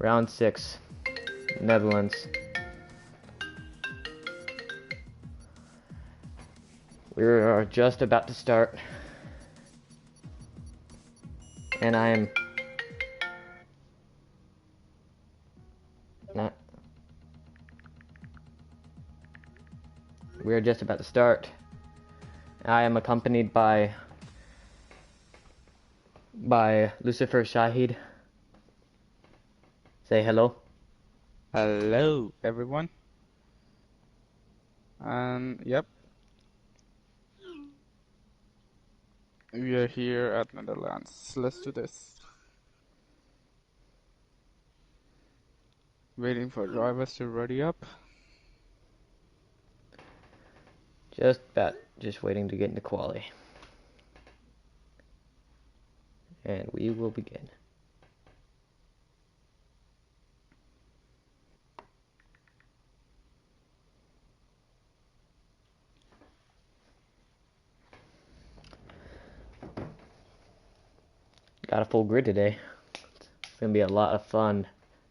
Round 6, Netherlands. We are just about to start. And I am not. We are just about to start. I am accompanied by Lucifer Shahid. Say hello. Hello, everyone. Yep, we are here at Netherlands. Let's do this. Waiting for drivers to ready up. Just waiting to get into quali. And we will begin. Got a full grid today. It's gonna be a lot of fun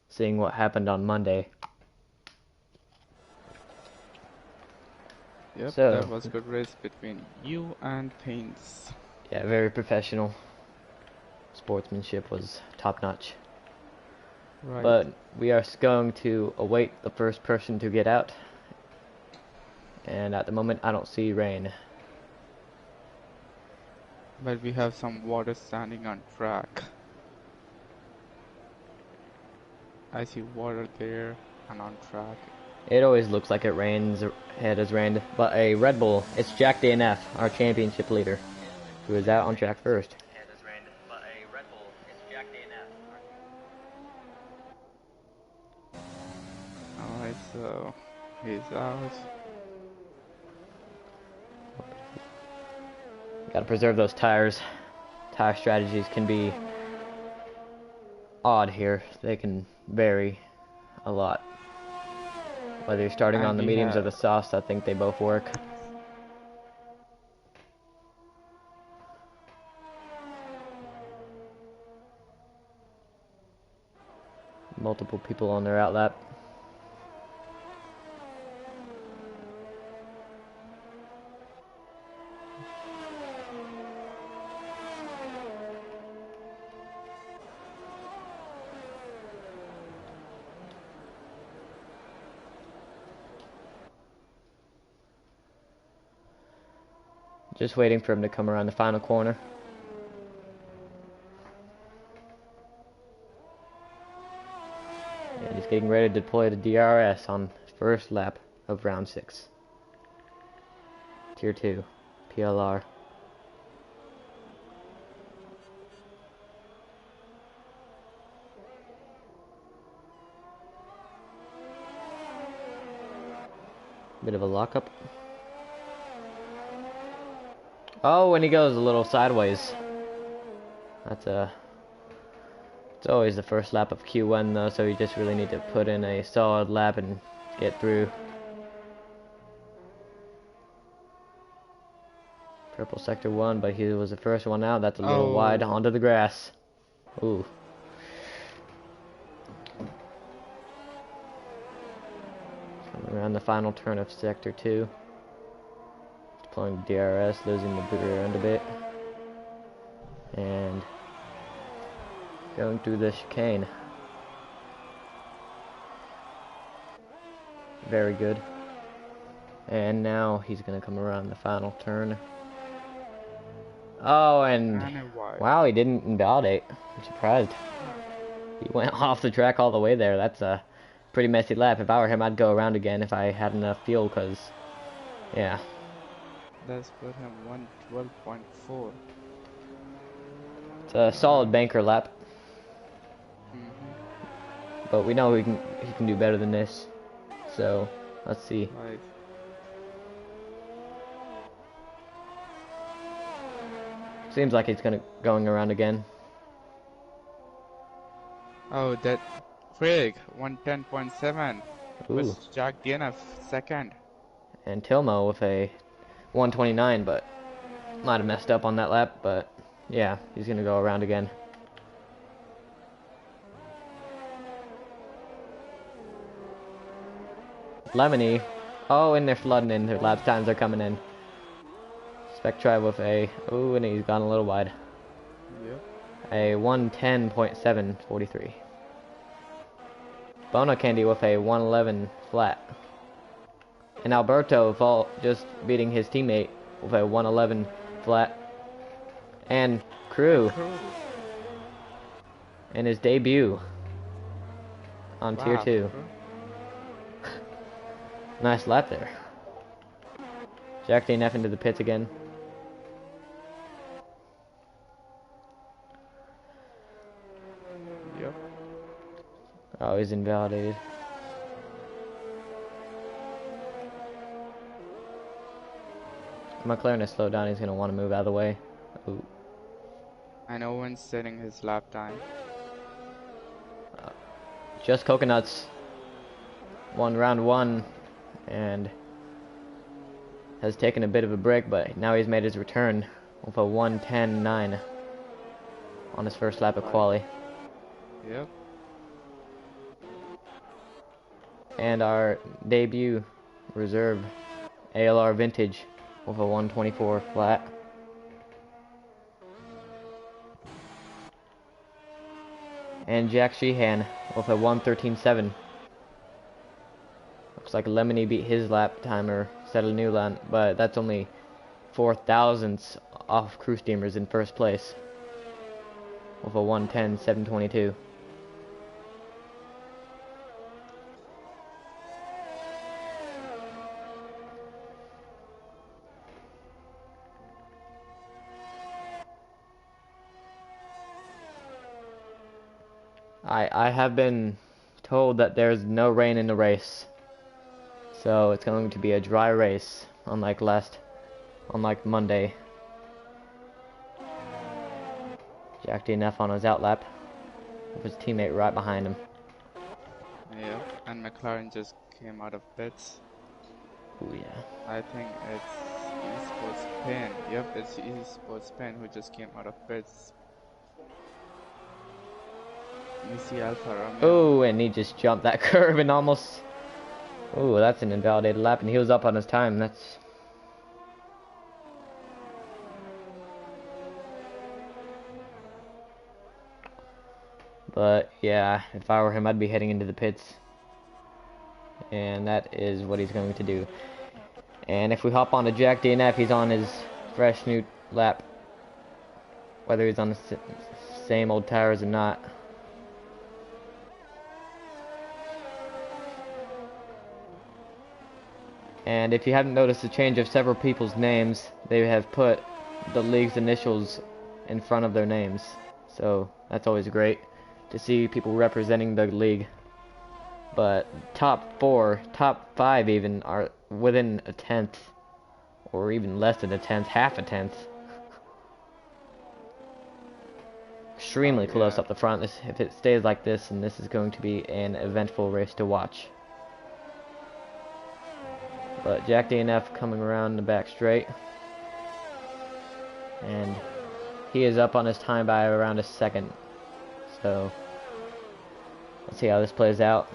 seeing what happened on Monday. Yep, So, that was a good race between you and Paints. yeah, very professional. Sportsmanship was top notch. Right. But we are going to await the first person to get out. And at the moment, I don't see rain. But we have some water standing on track. I see water there and on track. It always looks like it rains, it has rained. But a Red Bull, it's Jack DNF, our championship leader, who is out on track first. Alright, so he's out. Gotta preserve those tires. Tire strategies can be odd here. They can vary a lot. Whether you're starting on the mediums or the softs, I think they both work. Multiple people on their outlap. Just waiting for him to come around the final corner. And he's getting ready to deploy the DRS on first lap of round 6. Tier 2, PLR. Bit of a lockup. Oh, and he goes a little sideways. It's always the first lap of Q1 though, so you just really need to put in a solid lap and get through. Purple sector 1, but he was the first one out. That's a little wide onto the grass. Ooh. Coming around the final turn of sector 2. Deploying DRS, losing the rear end a bit. And going through the chicane. Very good. And now he's going to come around the final turn. Oh, and wow, he didn't invalidate. I'm surprised. He went off the track all the way there. That's a pretty messy lap. If I were him, I'd go around again if I had enough fuel, because, yeah. Let's put him 112.4. It's a solid banker lap. But we know he can do better than this. So, let's see. Right. Seems like he's going around again. Oh, that Craig 110.7 was Jack DNF second. And Tilmo with a 129, but might have messed up on that lap. But yeah, he's gonna go around again. Lemony. Oh, and they're flooding in. Their lap times are coming in. Spectri with a... Oh, and he's gone a little wide. Yep. A 110.743. Bono Candy with a 111 flat. And Alberto just beating his teammate with a 111 flat. And Crew in his debut on Tier 2. Nice lap there. Jack DNF into the pits again. Yep. Oh, he's invalidated. McLaren is slowed down. He's going to want to move out of the way. Ooh. And Owen's setting his lap time. Just Coconuts won round 1 and has taken a bit of a break, but now he's made his return with a 110.9 on his first lap of quali. Yep. And our debut reserve ALR Vintage with a 124 flat. And Jack Sheehan with a 113.7. Looks like Lemony beat his lap timer, set a new line, but that's only 4 thousandths off Crew Steamers in first place with a 110.722. I have been told that there's no rain in the race, so it's going to be a dry race, unlike unlike Monday. Jack DNF on his outlap with his teammate right behind him. Yeah, and McLaren just came out of pits. Oh yeah. I think it's Esports Pen. Yep, it's Esports Pen who just came out of pits. You see Alfa Romeo. Oh, and he just jumped that curve and almost... Oh, that's an invalidated lap, and he was up on his time. That's... But, yeah, if I were him, I'd be heading into the pits. And that is what he's going to do. And if we hop on to Jack DNF, he's on his fresh new lap. Whether he's on the same old tires or not. And if you haven't noticed the change of several people's names, they have put the league's initials in front of their names. So that's always great to see people representing the league. But top 4, top 5 even are within a tenth, or even less than a tenth, half a tenth. Extremely close up the front. If it stays like this, and this is going to be an eventful race to watch. But Jack DNF coming around the back straight. And he is up on his time by around a second. So let's see how this plays out.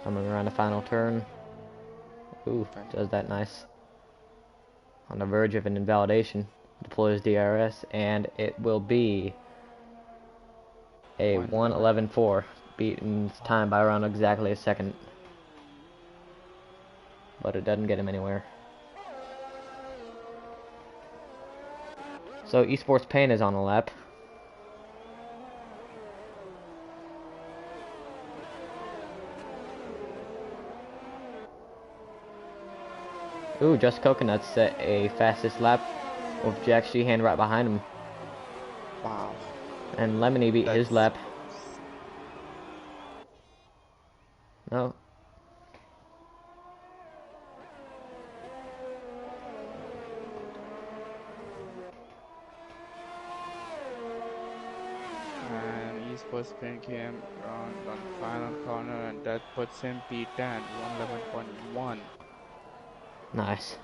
Coming around the final turn. Ooh, does that nice. On the verge of an invalidation. Deploys DRS, and it will be a 1:11.4. Beating his time by around exactly a second. But it doesn't get him anywhere. So Esports Pain is on the lap. Ooh, Just Coconuts set a fastest lap with Jack Sheehan right behind him. Wow. And Lemony beat his lap. No. And Esports Pen came around on the final corner, and that puts him P10, 111.1. Nice.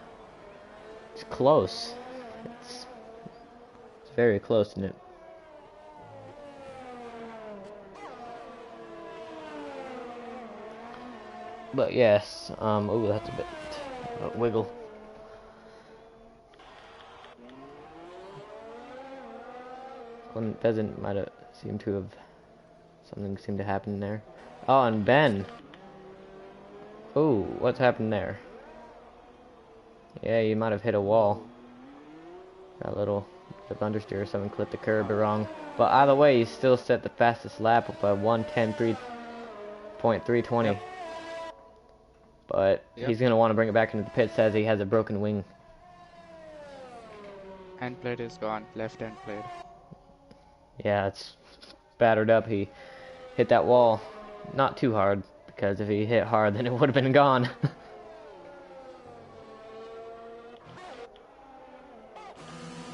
It's close. It's very close, isn't it? But yes, ooh, that's a bit wiggle. One pheasant might have seemed to have something seemed to happen there. Oh, and Ben. Ooh, what's happened there? Yeah, you might have hit a wall. Got a little the understeer or something, clipped the curb wrong. But either way, he still set the fastest lap with a 1:10.320. Yep. But he's gonna want to bring it back into the pit. Says he has a broken wing. Hand plate is gone. Left hand plate. Yeah, it's battered up. He hit that wall not too hard, because if he hit hard, then it would have been gone.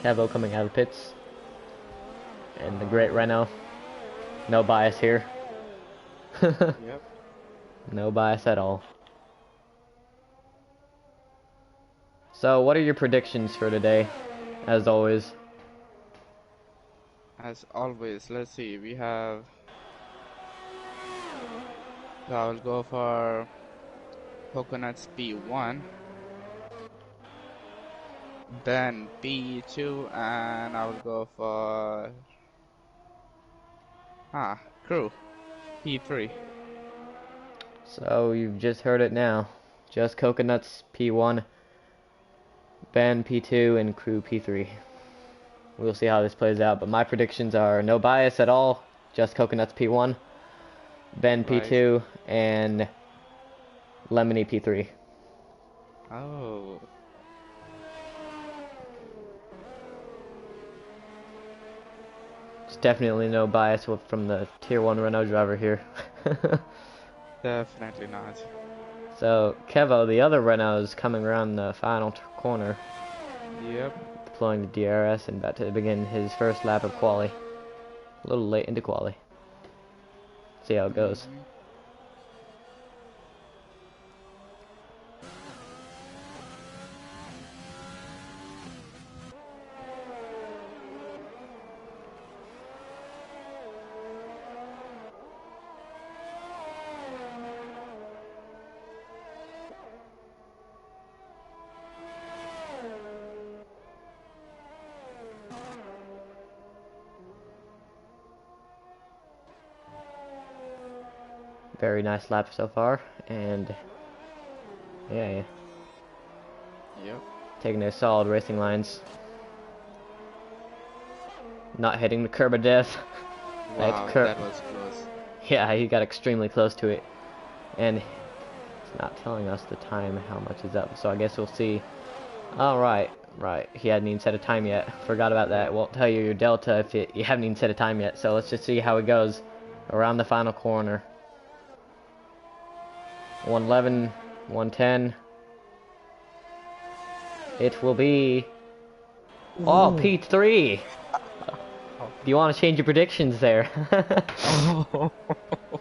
Cavo coming out of the pits. And the great Renault. No bias here. Yep. No bias at all. So, what are your predictions for today, as always? As always, let's see. We have. So I will go for Coconuts P1, then P2, and I will go for Crew P3. So, you've just heard it now. Just Coconuts P1, Ben P2, and Crew P3. We'll see how this plays out, but my predictions are no bias at all, just Coconuts P1, Ben P2, and Lemony P3. Oh. It's definitely no bias from the Tier 1 Renault driver here. Definitely not. So, Kevo, the other Renault, is coming around the final corner. Yep. Deploying the DRS and about to begin his first lap of quali. A little late into quali. See how it goes. Very nice lap so far, and yeah. Yep. Taking those solid racing lines. Not hitting the curb of death. Wow, that was close. Yeah, he got extremely close to it. And it's not telling us the time, how much is up, so I guess we'll see. Alright, right. He hadn't even set a time yet. Forgot about that. It won't tell you your delta if you haven't even set a time yet, so let's just see how it goes around the final corner. 111, 110. It will be... Oh, P3! Do you want to change your predictions there?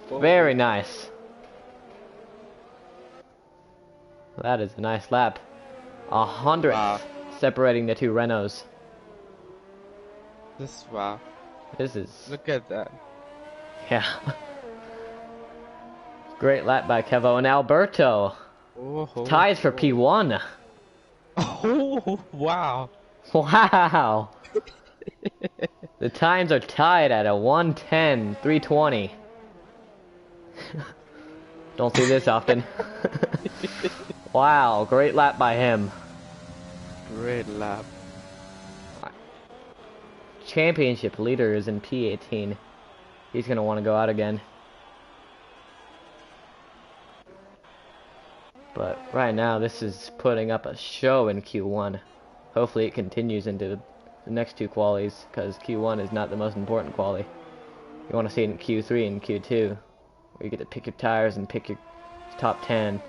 Very nice. That is a nice lap. 100th separating the two Renaults. Wow. This is... Look at that. Yeah. Great lap by Kevo and Alberto. Ties for P1. Oh, wow. Wow. The times are tied at a 1:10.320. Don't see this often. Wow, great lap by him. Great lap. Championship leader is in P18. He's going to want to go out again. But right now, this is putting up a show in Q1. Hopefully it continues into the next two qualies, because Q1 is not the most important quali. You want to see it in Q3 and Q2, where you get to pick your tires and pick your top 10.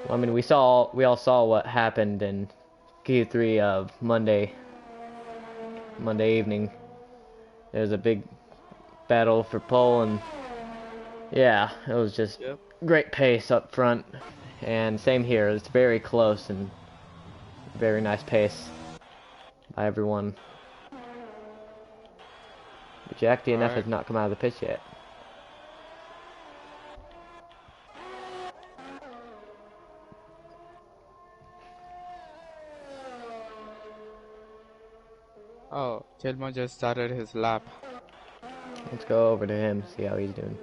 Well, I mean, we all saw what happened in Q3 of Monday evening. There was a big battle for pole, and yeah, it was just great pace up front. And same here, it's very close and very nice pace by everyone. Jack DNF has Alright. not come out of the pits yet. Oh, Tillman just started his lap. Let's go over to him, see how he's doing.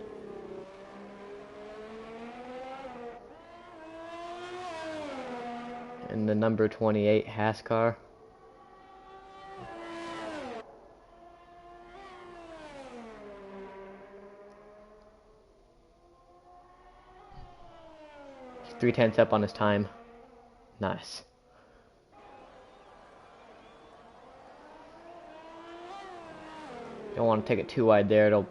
In the number 28 Haas car. He's 3/10 up on his time. Nice. Don't want to take it too wide there. It'll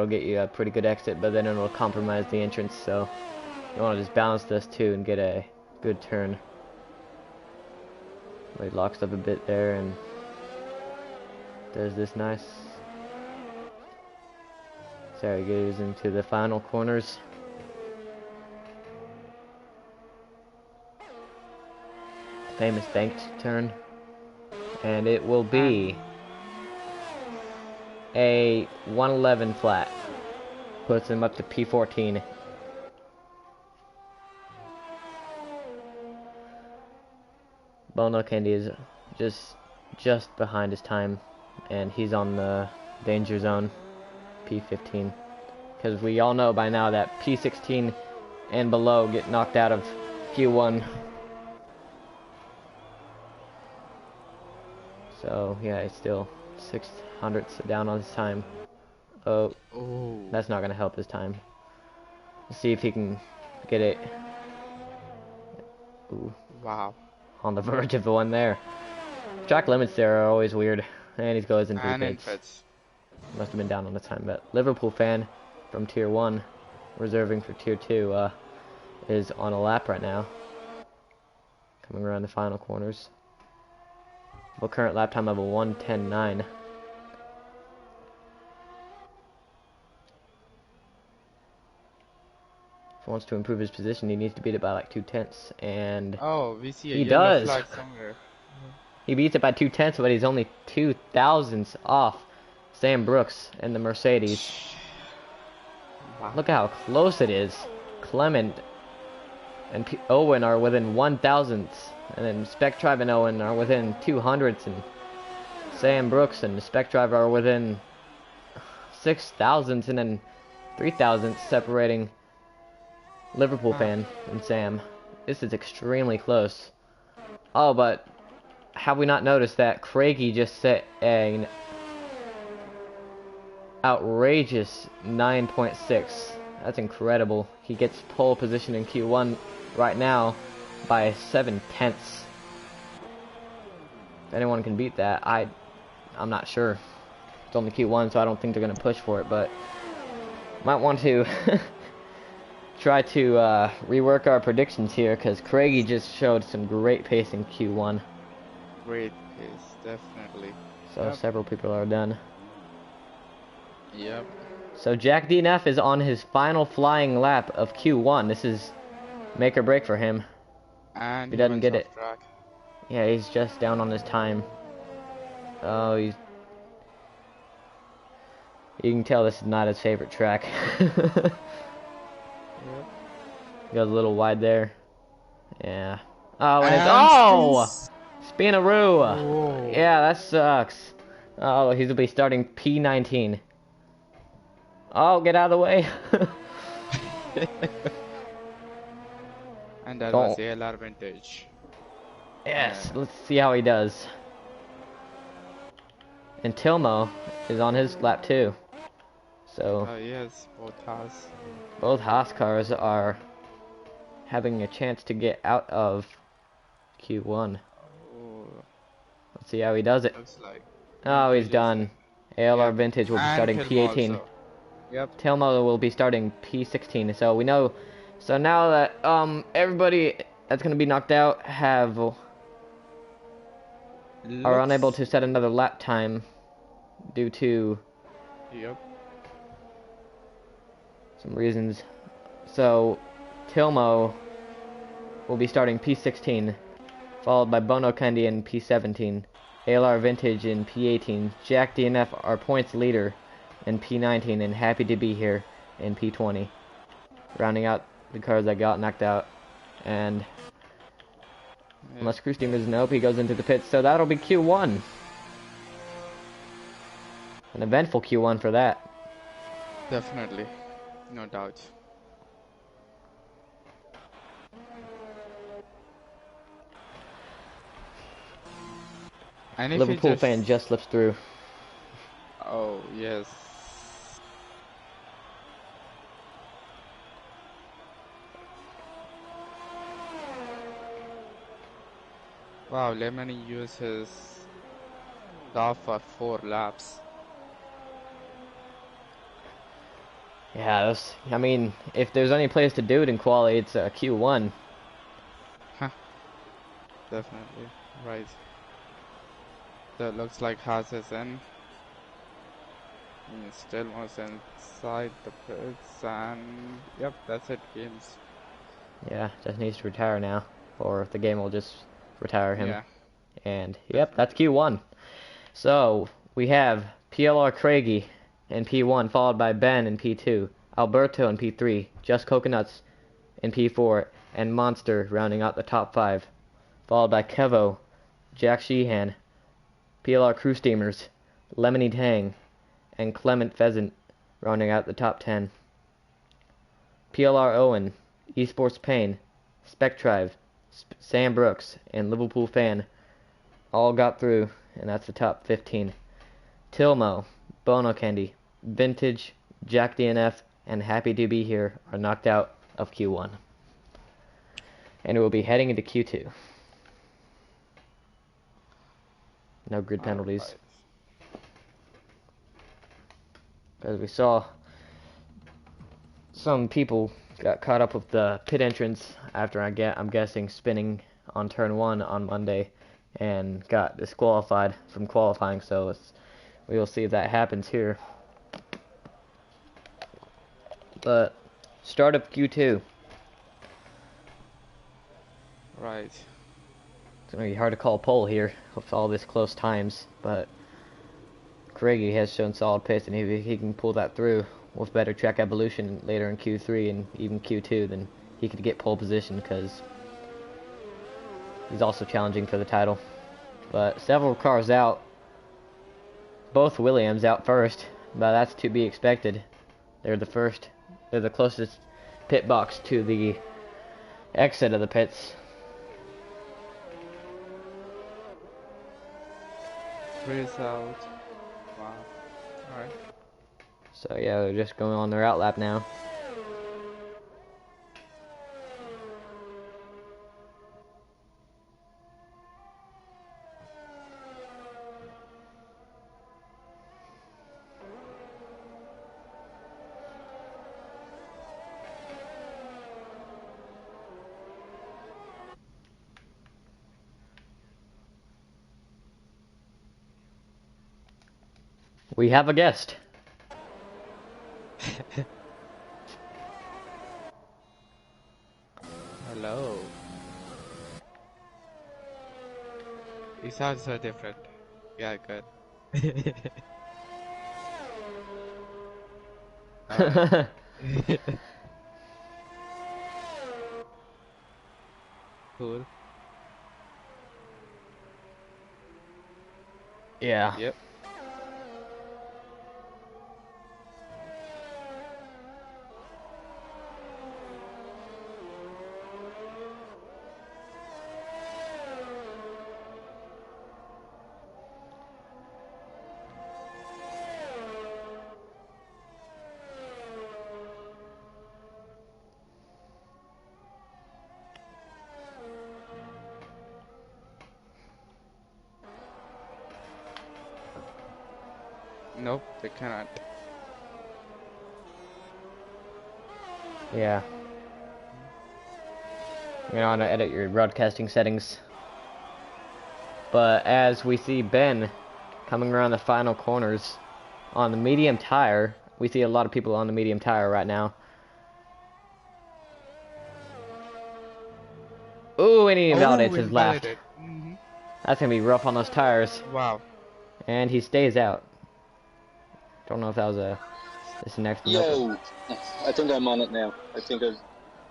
get you a pretty good exit, but then it'll compromise the entrance. So you want to just balance this too and get a good turn. He locks up a bit there and does this nice. So he goes into the final corners. Famous banked turn, and it will be a 111 flat. Puts him up to P14. Bono Candy is just behind his time, and he's on the danger zone, P15. Because we all know by now that P16 and below get knocked out of Q1. So yeah, he's still 600ths down on his time. Oh, Ooh. that's not gonna help his time. Let's see if he can get it. Ooh. Wow. On the verge of the one there. Track limits there are always weird. And he goes into the pits. Must have been down on the time, but Liverpool fan from Tier 1, reserving for Tier 2, is on a lap right now. Coming around the final corners. Well, current lap time of a 1:10.9. If he wants to improve his position, he needs to beat it by like 2/10, and oh, we see a he yellow does. flag somewhere. He beats it by 2/10, but he's only 2 thousandths off Sam Brooks and the Mercedes. Wow. Look how close it is. Clement and Owen are within 1 thousandths, and then Spec Drive and Owen are within 200ths, and Sam Brooks and Spec Drive are within 6 thousandths, and then 3 thousandths separating Liverpool fan and Sam. This is extremely close. Oh, but have we not noticed that Craigie just set an outrageous 9.6? That's incredible. He gets pole position in Q1 right now by 7/10. If anyone can beat that, I'm not sure. It's only Q1, so I don't think they're gonna push for it, but might want to try to rework our predictions here, because Craigie just showed some great pace in Q1. Great pace, definitely. So several people are done. Yep. So Jack DNF is on his final flying lap of Q1. This is make or break for him. And he doesn't get off it. Track. Yeah, he's just down on his time. Oh, you can tell this is not his favorite track. Yep. Goes a little wide there. Yeah. Oh, and it's Spinaroo. Whoa. Yeah, that sucks. Oh, he'll be starting P19. Oh, get out of the way. And that was PLR vintage. Yes, let's see how he does. And Tilmo is on his lap too. So yes, both Haas cars are having a chance to get out of Q1. Oh. Let's see how he does it. Looks like Oh, he's done. ALR Vintage will be starting P18. Also. Yep. Tilmo will be starting P16. So we know. So now that everybody that's gonna be knocked out are unable to set another lap time due to some reasons. So Tilmo will be starting P16, followed by Bono Candy in P17. ALR Vintage in P18, Jack DNF, our points leader in P19, and Happy to Be Here in P20. Rounding out the cars that got knocked out. And unless Crew Steamers nope, he goes into the pits, so that'll be Q1. An eventful Q1 for that. Definitely. No doubt. And if Liverpool fan just slips through. Oh, yes. Wow, Lemony uses off for 4 laps. Yeah, I mean, if there's any place to do it in quali, it's Q1. Huh. Definitely. Right. So it looks like Haas is in. He still was inside the pits, and yep, that's it, games. Yeah, just needs to retire now, or the game will just retire him. Yeah. And yep, that's Q1. So we have PLR Craigie in P1, followed by Ben in P2, Alberto in P3, Just Coconuts in P4, and Monster rounding out the top 5, followed by Kevo, Jack Sheehan, PLR Crew Steamers, Lemony Tang, and Clement Pheasant rounding out the top 10. PLR Owen, Esports Pain, Spectrive, Sam Brooks, and Liverpool Fan all got through, and that's the top 15. Tilmo, Bono Candy, Vintage, Jack DNF, and Happy to Be Here are knocked out of Q1. And it will be heading into Q2. No grid penalties. Because we saw some people got caught up with the pit entrance after I'm guessing spinning on turn 1 on Monday and got disqualified from qualifying, so we will see if that happens here. But start of Q2. Right. It's going to be hard to call pole here with all this close times, but Craigie has shown solid pace, and if he can pull that through with better track evolution later in Q3 and even Q2, then he could get pole position, because he's also challenging for the title. But several cars out, both Williams out first, but that's to be expected. They're the closest pit box to the exit of the pits. Chris out. Wow. Alright. So yeah, they're just going on their outlap now. We have a guest. Hello. You sound so different. Yeah, good. Cool. Yeah. Yep. Nope, they cannot. Yeah. You're going to edit your broadcasting settings. But as we see Ben coming around the final corners on the medium tire, we see a lot of people on the medium tire right now. Ooh, and he invalidates his left. Mm-hmm. That's gonna be rough on those tires. Wow. And he stays out. Don't know if that was this next nope. Yo, I think I'm on it now. I think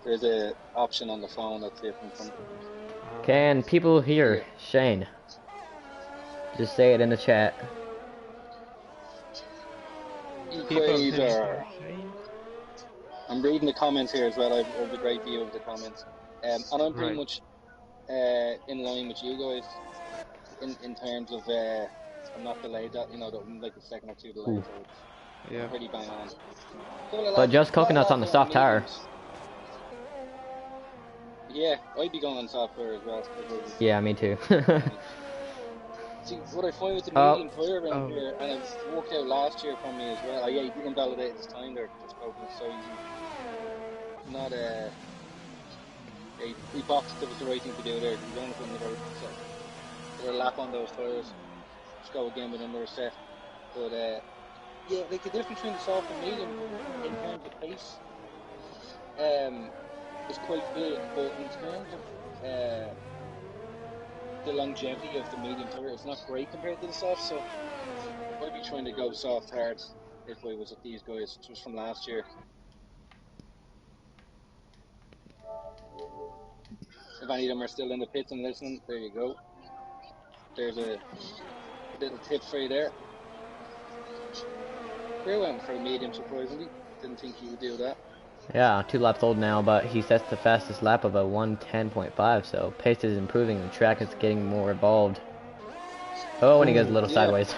there's a option on the phone that's different from. Can people hear Shane? Just say it in the chat. Equator. I'm reading the comments here as well. I've a great view of the comments, and I'm pretty much in line with you guys in terms of I'm not delayed. That I'm like a second or two delayed, so it's pretty bang on. But just coconuts on the soft tire. Yeah, I'd be going on soft tire as well. Yeah, me too. See, what I find with the medium tire around here, and it worked out last year for me as well. He didn't validate his time there, just coconuts so easy. Not he boxed it was the right thing to do there. He won another lap on those tires. Just go again with another set. But yeah, like the difference between the soft and medium in terms of pace is quite big, but in terms of the longevity of the medium tire, it's not great compared to the soft. So I'd be trying to go soft hard if I was at these guys, just from last year. If any of them are still in the pits and listening, there you go. There's a little tip for you there. Crew went for a medium, surprisingly. Didn't think he would do that. Yeah, 2 laps old now, but he sets the fastest lap of a 1:10.5, so pace is improving, the track is getting more evolved. Oh, and he goes a little sideways.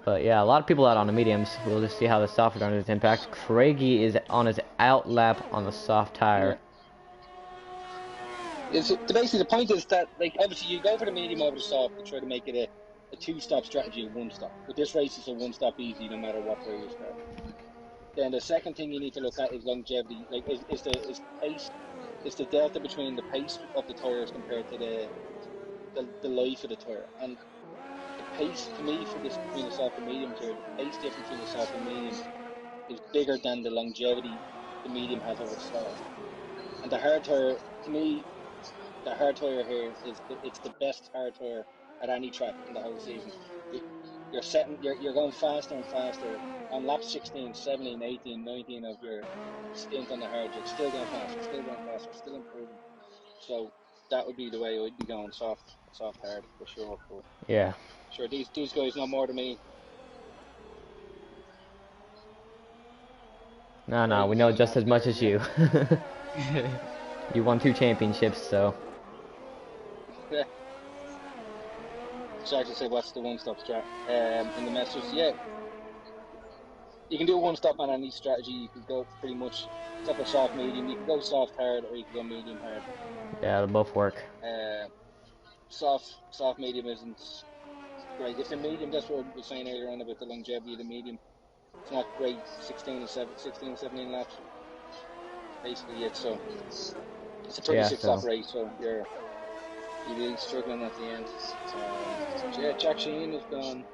But yeah, a lot of people out on the mediums. We'll just see how the soft runners impact. Craigie is on his out lap on the soft tire. Yeah. Basically, the point is that, like, obviously you go for the medium over the soft to try to make it a 2-stop strategy of 1-stop. But this race is a 1-stop easy no matter what tire you start. Then the second thing you need to look at is longevity. Like, is the pace, is the delta between the pace of the tires compared to the life of the tire. And the pace, to me, for this between the soft and medium tire, the pace difference between the soft and medium is bigger than the longevity the medium has over the soft. And the hard tire, to me, the hard tire here it's the best hard tire at any track in the whole season. You're going faster and faster. On lap 16, 17, 18, 19 of your stint on the hard, you're still going faster, still improving. So that would be the way I'd be going, soft hard for sure. But yeah. Sure, these guys know more than me. No, we know just as much as you. You won 2 championships, so. Yeah. So I should say, what's the 1-stop strat in the Masters? Yeah, you can do a 1-stop on any strategy. You can go pretty much except for soft medium. You can go soft hard or you can go medium hard. Yeah, they both work. Soft medium isn't great. If the medium, that's what I was saying earlier on about the longevity of the medium. It's not great. 16 and 17 laps. Basically it. So it's a 36-lap race. So you're really struggling at the end. Yeah, Jack Sheen has gone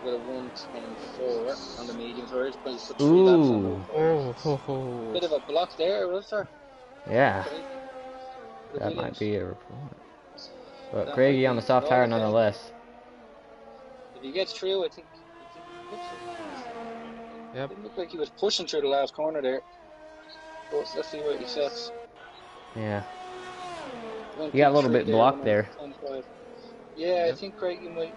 with a 1:10.4 on the medium tires, but he's put 3 laps on. Bit of a block there, was there? Yeah. Okay. That might be a report. But Craigie on the soft tire nonetheless. If he gets through, I think it looked like he was pushing through the last corner there. But let's see what he sets. Yeah. He got a little bit blocked there. Yeah, I think Craigie might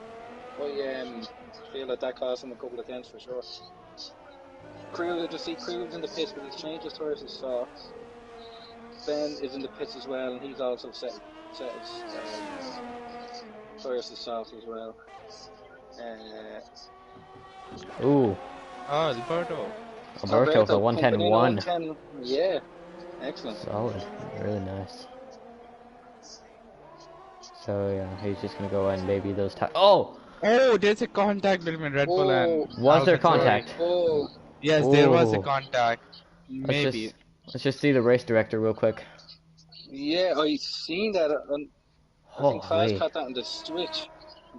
feel that cost him a couple of tenths for sure. Crew's in the pits, but he's changed his tires to soft. Ben is in the pits as well, and he's also set his tires to soft as well. Ooh. Oh, Alberto for 1:10.1. Yeah, excellent. Solid, really nice. So yeah, he's just gonna go ahead and baby those tires. Oh, there's a contact between Red Bull and. Was there contact? Yes, there was a contact. Maybe. Let's just see the race director real quick. Yeah, I seen that. I think Fast caught that on the switch.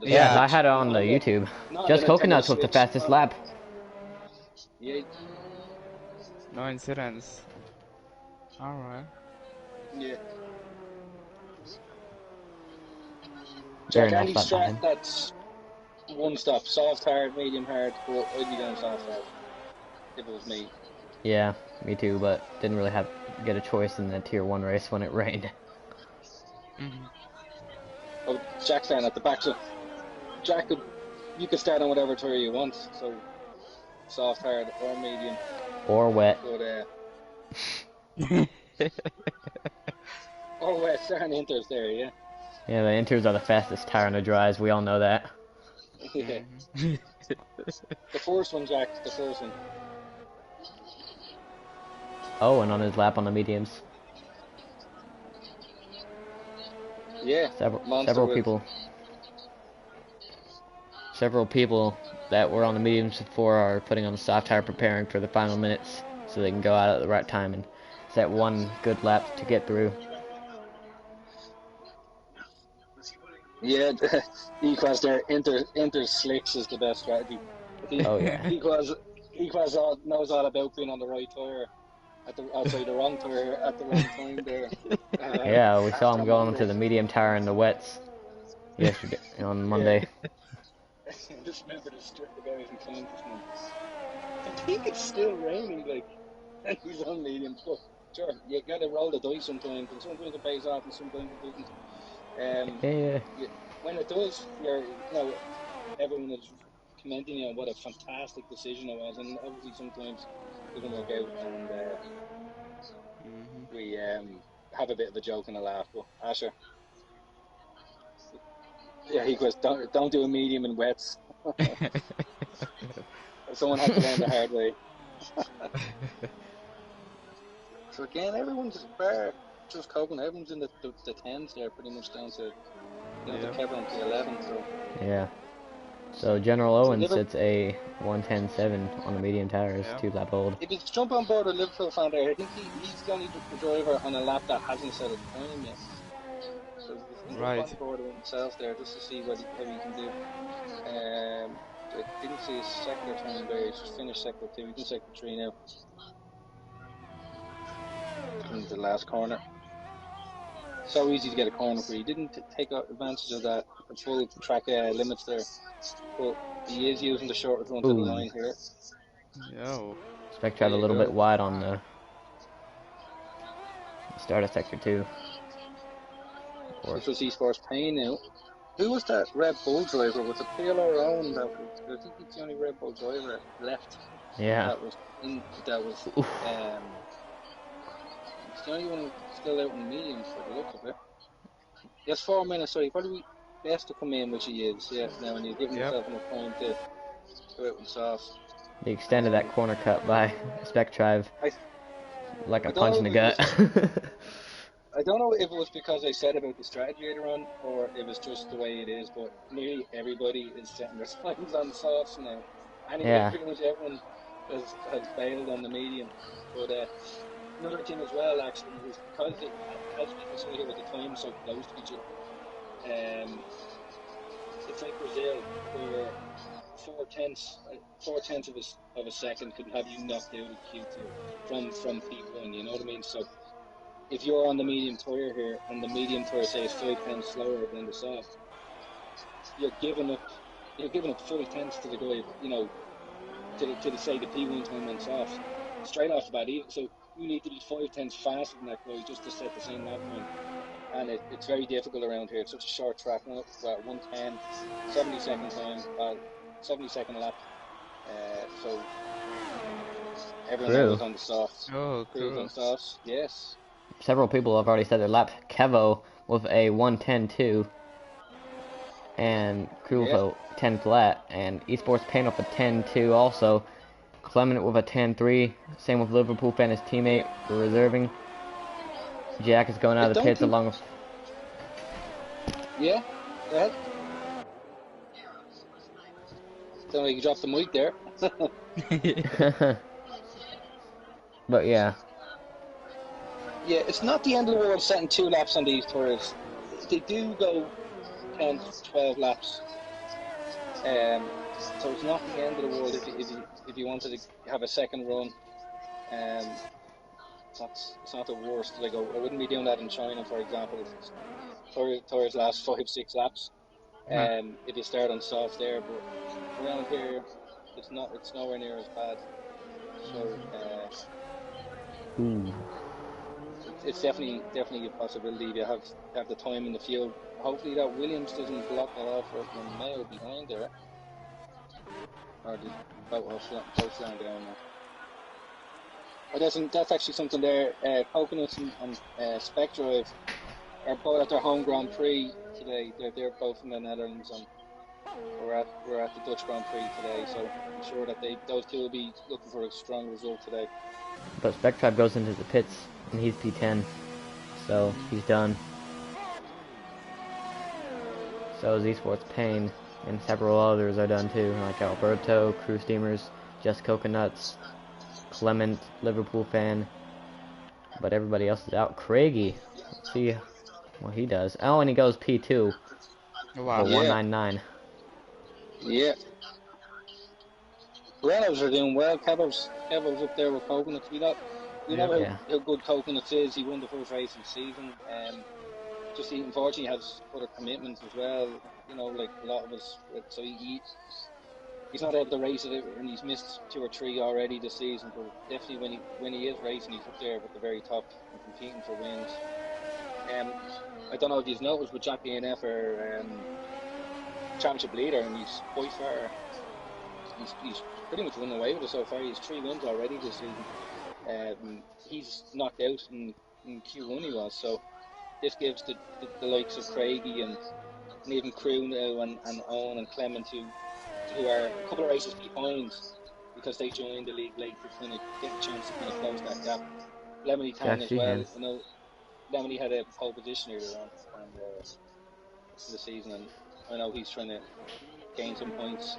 Yeah, I had it on the YouTube. Just coconuts with the fastest lap. Yeah. No incidents. Alright. Yeah. Very Jack, nice any lap strat time. that's one stop, soft hard, medium hard, but I'd be going soft hard if it was me. Yeah, me too, but didn't really get a choice in the Tier 1 race when it rained. Mm-hmm. Oh, Jack's down at the back, so Jack, you could start on whatever tire you want, so soft hard or medium, Or wet. but or wet, starting inters there, yeah. Yeah, the inters are the fastest tire on the dries, we all know that. Yeah. Mm-hmm. The first one, Jack, the first one. Oh, and on his lap on the mediums. Yeah, Several monster several with. people several people that were on the mediums before are putting on the soft tire preparing for the final minutes so they can go out at the right time and set one good lap to get through. Yeah, Equaz there, inter slicks is the best strategy. Oh yeah. Equaz knows all about being on the right tire at the wrong tire at the wrong time there. Yeah, we saw After him going to Monday. the medium tire in the wets yesterday on Yeah. Monday. Just remember the guys in comment this morning. I think it's still raining, like, and he's on mediums, but sure, you gotta roll the dice sometimes, and sometimes it pays off and sometimes it doesn't. Yeah. You, when it does, everyone is commenting on what a fantastic decision it was, and obviously sometimes it doesn't work out, and Mm-hmm. we have a bit of a joke and a laugh. But Asher, yeah, he goes, don't do a medium in wets. Someone had to learn the hard way. So again, everyone's bar just coping. Everyone's in the tens there, pretty much down to Yep. Kevin on P11. So Yeah. So General so Owen Liverpool, sits a 110.7 on the medium tires, Yep. 2 lap old. if you jump on board a Liverpool fan there, I think he's the only driver on a lap that hasn't set a time yet. So you can jump Right. on board with himself there just to see how he can do. I didn't see his sector time there. He's just finished sector 2. He's in sector 3 now. In the last corner. So easy to get a corner for. He didn't take advantage of that full track limits there. But he is using the shortest run to the Ooh. line here. Yo. Spec There tried a you little bit go. wide on the start of sector 2. This was Esports Payne now. Who was that Red Bull driver? Was it PLR own? I think he's the only Red Bull driver left. Yeah. That was Oof. it's the only one still out in the mediums for the looks of it. He has 4 minutes, so he probably best to come in, which he is. Yeah, now and he's giving Yep. himself enough time to go out and soft. They extended that corner cut by Spec Drive I like a I don't punch know in the if it gut. was I don't know if it was because I said about the strategy later on, or if it's just the way it is. But nearly everybody is setting their signs on softs now. Anyway, Yeah. pretty much everyone has bailed on the medium. But another thing as well, actually, is because as we can see here with the time so close to each other, it's like Brazil, where 4 tenths of a second could have you knocked out of Q2 from P1. You know what I mean? So if you're on the medium tire here, and the medium tire say is 5 tenths slower than the soft, you're giving up 5 tenths to the guy, to the say the P1 time on soft straight off the bat. So you need to be 5 tenths faster than that guy just to set the same lap time, and it's very difficult around here. It's such a short track. 110, 70-second time, 70-second lap. So everyone now True. is on the softs. Oh, Crews on cool. softs. Yes. Several people have already said their lap. Kevo with a 110.2 and Crew with Yeah. a 10 flat, and Esports Paint with a 10.2 also. Clement with a 10.3. Same with Liverpool fan, his teammate, reserving. Jack is going I out of the don't pits think. along with. Yeah. Go ahead. Sound like you dropped the mic there. But yeah, Yeah, it's not the end of the world setting 2 laps on these tours. They do go 10 to 12 laps. So it's not the end of the world if you wanted to have a second run. It's not the worst. Like I wouldn't be doing that in China, for example. Tours last 5-6 laps. If you start on soft there, but around here, it's nowhere near as bad. So it's definitely a possibility if you have the time in the field. Hopefully that Williams doesn't block that off when Mayo behind there, or the both slowing down now. But that's actually something there. Coconuts and Spec Drive are both at their home Grand Prix today. They're both in the Netherlands, and we're at the Dutch Grand Prix today. So I'm sure that those two will be looking for a strong result today. But Spectribe goes into the pits, and he's P10, so he's done. So is Esports Pain, and several others are done too, like Alberto, Crew Steamers, Just Coconuts, Clement, Liverpool fan. But everybody else is out. Craigie, let's see what he does. Oh, and he goes P2 for 199. Yeah. Reynolds are doing well. Kevo's up there with Coconuts. We know how good Coconuts is. He won the first race of the season. Just he unfortunately has other commitments as well. You know, like a lot of us. So he's not able to race it, and he's missed 2 or 3 already this season. But definitely when he is racing, he's up there with the very top and competing for wins. I don't know if you've noticed, but Jack DNF are championship leader, and he's by far. He's pretty much run away with it so far. He has 3 wins already this season. He's knocked out in Q1 he was, so this gives the likes of Craigie and even Crew now and Owen and Clement who are a couple of races behind because they joined the league late to kind of get a chance to kind of close that gap. Lemony Tang as well. You know, Lemony had a pole position earlier on the season, and I know he's trying to gain some points.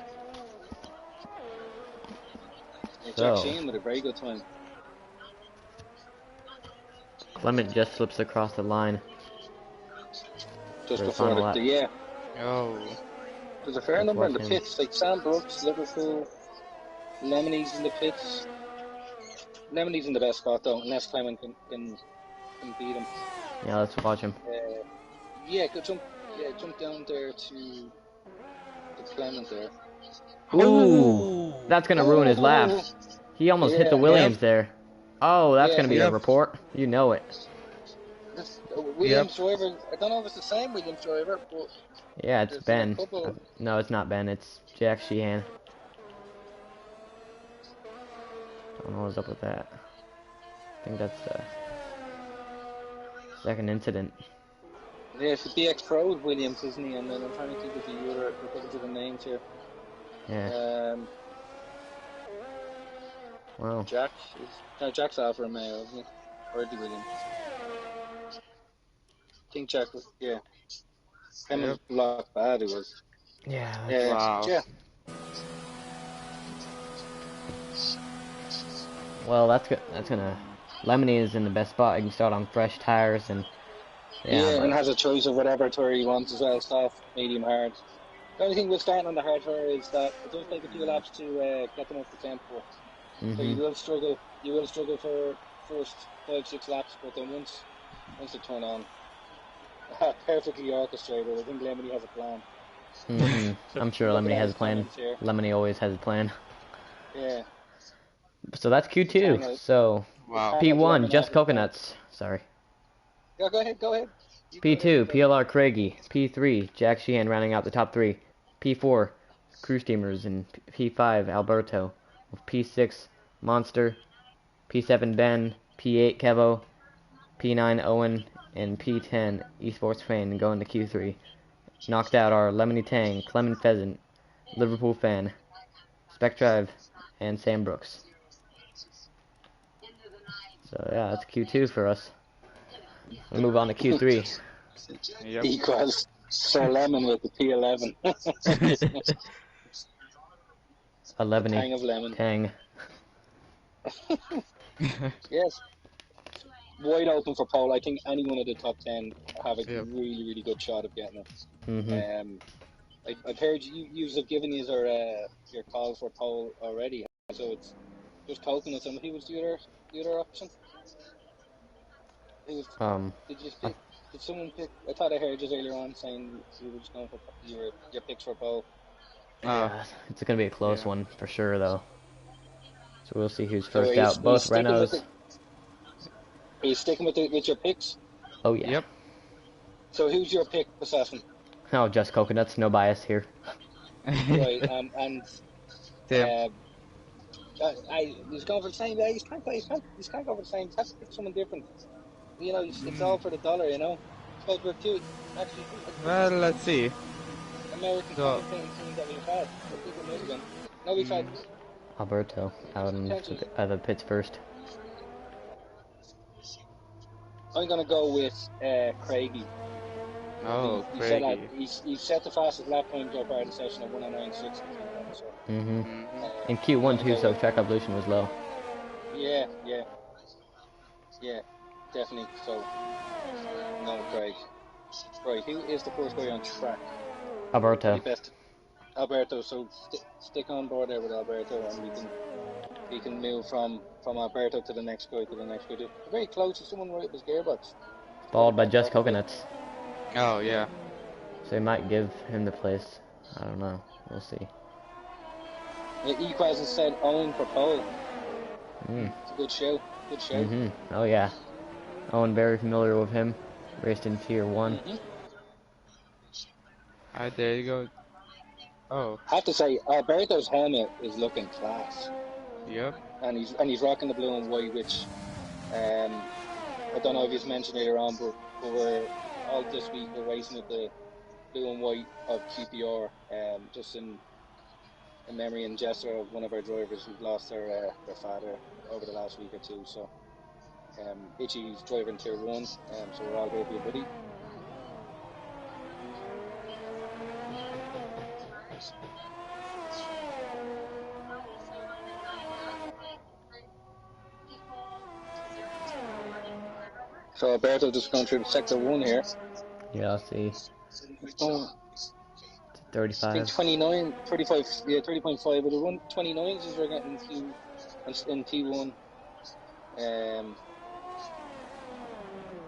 Jack Sheehan with a very good time. Clement just slips across the line. Just before the Oh. There's a fair number in the pits, like Sam Brooks, Liverpool, Lemony's in the pits. Lemony's in the best spot though, unless Clement can beat him. Yeah, let's watch him. Jump down there to Clement there. Ooh, that's gonna ruin his laps. He almost hit the Williams there. Oh, that's gonna be a report. You know it. Williams driver. I don't know if it's the same Williams driver, but yeah, it's Ben. No, it's not Ben. It's Jack Sheehan. Don't know what's up with that. I think that's the second incident. Yeah, it's the BX Pro Williams, isn't he? And then I'm trying to think of the names here. Yeah. Wow. Jack's Alfa Romeo, isn't he? Or the Williams. I think Jack was, yeah. Was blocked bad, it was. Yeah. Wow. Yeah. Well, that's gonna. Lemony is in the best spot. He can start on fresh tires and. And has a choice of whatever tire he wants as well, soft, medium, hard. The only thing with starting on the hard tire is that it does take a few laps to get them up to tempo. So you will struggle for first 5-6 laps, but then once they turn on, perfectly orchestrated. I think Lemony has a plan. I'm sure Lemony has a plan. Lemony always has a plan. Yeah. So that's Q2. So P1, Just Coconuts. Sorry. Yeah, go ahead. P2, PLR Craigie. P3, Jack Sheehan rounding out the top 3. P4, Crew Steamers. And P5, Alberto. With P6, Monster. P7, Ben. P8, Kevo. P9, Owen. And P10, Esports Fan going to Q3. Knocked out are Lemony Tang, Clement Pheasant, Liverpool Fan, Spec Drive, and Sam Brooks. So yeah, that's Q2 for us. We'll move on to Q3. Yep. Equals Sir Lemon with the P11. 11 Tang of lemon. Tang. Yes. Wide open for pole. I think any one of the top 10 have a really, really good shot of getting it. I've heard you have given you your call for pole already, so it's just Coconuts. And who was the other option? Did you speak? Did someone pick? I thought I heard just earlier on saying you were just going for your picks for pole. Yeah, it's gonna be a close yeah. one for sure, though. So we'll see who's So first out. are you Both sticking with Renaults. it? Are you sticking with your picks? Oh yeah. Yep. So who's your pick, Assassin? Oh, just coconuts. No bias here. Right. And Same. uh, he's going for the same. He's can't go for the same. He's has to pick someone different. You know, it's all for the dollar. You know. Suppose we're two. Actually, who's Well, the let's two see. American So, commentating teams that we've had? I think there might have been. No, we've had mm, Alberto out potential. of the pits first. I'm gonna go with Craigie. oh, He said that Craigie. he set the fastest lap time so far in the session at 109.6 or something like that. So Mm-hmm. In I'm Q1 gonna too, go so with track evolution was low. yeah, definitely. So I'm going with Craig. Right, who is the first guy on track? Alberto. Probably best Alberto. So stick on board there with Alberto, and we can move from Alberto to the next guy to the next guy. They're very close. If someone right up his gearbox, probably Followed by back just off a bit. coconuts. Oh, Yeah. yeah. So he might give him the place. I don't know. We'll see. Equaz has said Owen for pole. Mm. It's a good show. Good show. Oh yeah. Owen, very familiar with him. Raced in Tier 1. Alright, there you go. Oh, I have to say, Alberto's helmet is looking class, yep. and he's rocking the blue and white, which I don't know if you've mentioned earlier on, but we're all this week we're racing with the blue and white of QPR, just in memory and gesture of one of our drivers who've lost their father over the last week or two. So, Itchy's driving Tier 1, so we're all here for you, buddy. So Alberto just going through sector 1 here. Yeah, I'll see. Oh, I think 35. 29, 35, yeah, 30.5, but the 129s is we're getting in T1.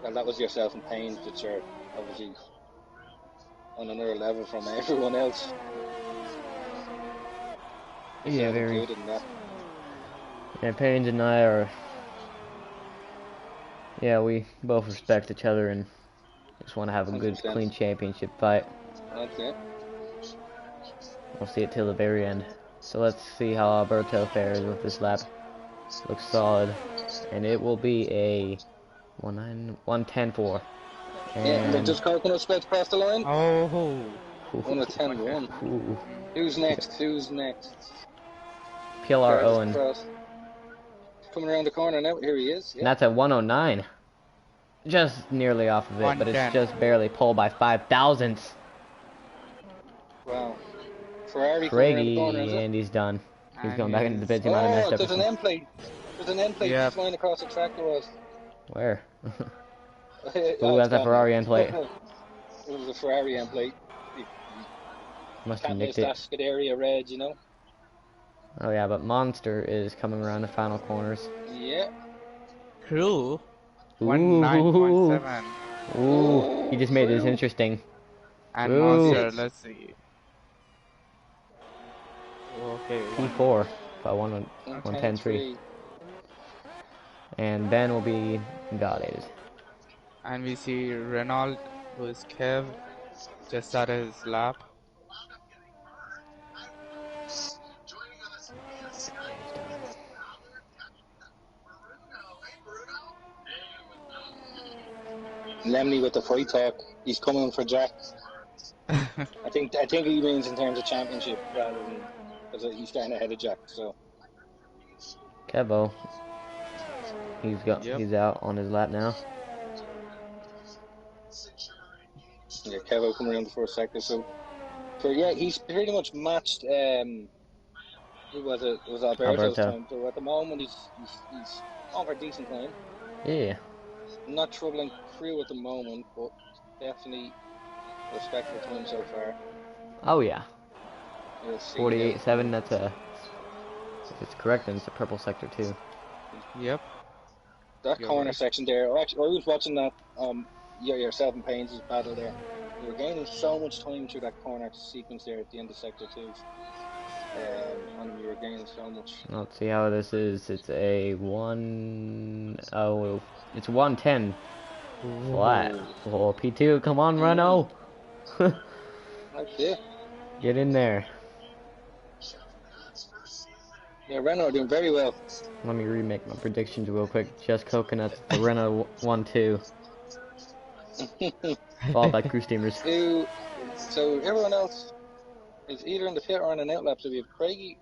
Well, that was yourself and Payne, which are obviously on another level from everyone else. Yeah, very. Included in that. Yeah, Payne and I are. Yeah, we both respect each other and just want to have a good, 100%. clean championship fight. Okay. We'll see it till the very end. So let's see how Alberto fares with this lap. Looks solid. And it will be a 110.4. Yeah, and they And just coconut spread across the line. Oh, 110.1. Ooh. Who's next? Who's next? PLR Car just Owen. crossed. Coming around the corner now. Here he is. And Yeah. that's at 109. Just nearly off of it, but it's 110. just barely pulled by 5 thousandths. Wow. Ferrari coming around the corner, is Craigie, it? and he's done. He's And going back into the he's... pits. He might have messed Oh, up. there's an end plate. There's an end plate Yep. flying across the track. There was. Where? Oh, Ooh, it's that's a gone Ferrari now. end plate. It was a Ferrari end plate. You Must have can't miss nicked it. that Scuderia red, you know? Oh yeah, but Monster is coming around the final corners. Yeah. Crew? Ooh. 19.7. Ooh, he just made this True. interesting. And Ooh. Monster, let's see. Okay, P4 by 110.3. 110.3. And Ben will be invalidated. and we see Renault, who is Kev, just started his lap. Lemley with the fight talk. He's coming for Jack. I think he means in terms of championship rather than because he's starting ahead of Jack. So Kevo, Yep. he's out on his lap now. yeah, Kevo coming around the first sector. So yeah, he's pretty much matched. Who was it? It was Alberto's Alberto. time. So at the moment he's on for a decent time. Yeah. Not troubling crew at the moment, but definitely respectful time so far. Oh yeah. We'll see. 48.7. That's a. If it's correct, then it's a purple sector too. Yep. That You're corner right. section there. Actually, I was watching that you're yourself in pains as battle there. You were gaining so much time through that corner sequence there at the end of sector 2. And you were gaining so much. Let's see how this is. It's a 1... Oh, it's 110 flat. Oh, P2, come on, Renault. Okay. Get in there. Yeah, Renault are doing very well. Let me remake my predictions real quick. Just Coconuts, the Renault 1-2. Followed by Crew Steamers. So everyone else is either in the pit or on an out lap. So we have Craigie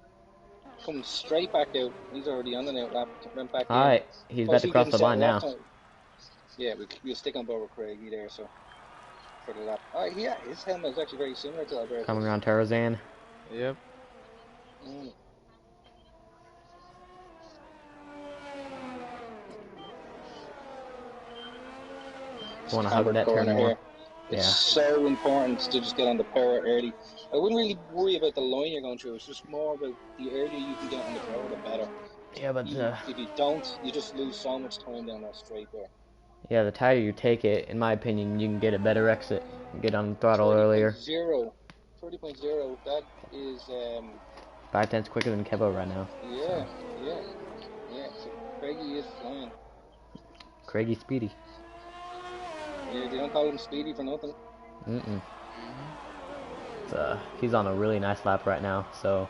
coming straight back out. He's already on the out lap. Went back in. Alright, he's about to cross the line now. Yeah, we'll stick on board with Craigie there. So for the lap. Yeah, his helmet is actually very similar to Alberto's. Coming around Tarzan. Yep. Want to hug that turn more. Here. It's so important to just get on the power early. I wouldn't really worry about the line you're going through. It's just more about the earlier you can get on the power, the better. Yeah, but if you don't, you just lose so much time down that straight there. Yeah, the tighter you take it, in my opinion, you can get a better exit. Get on the throttle earlier. 30.0. That is 5/10 quicker than Kevo right now. Yeah. So Craigie is flying. Craigie speedy. Yeah, they don't call him Speedy for nothing. He's on a really nice lap right now, so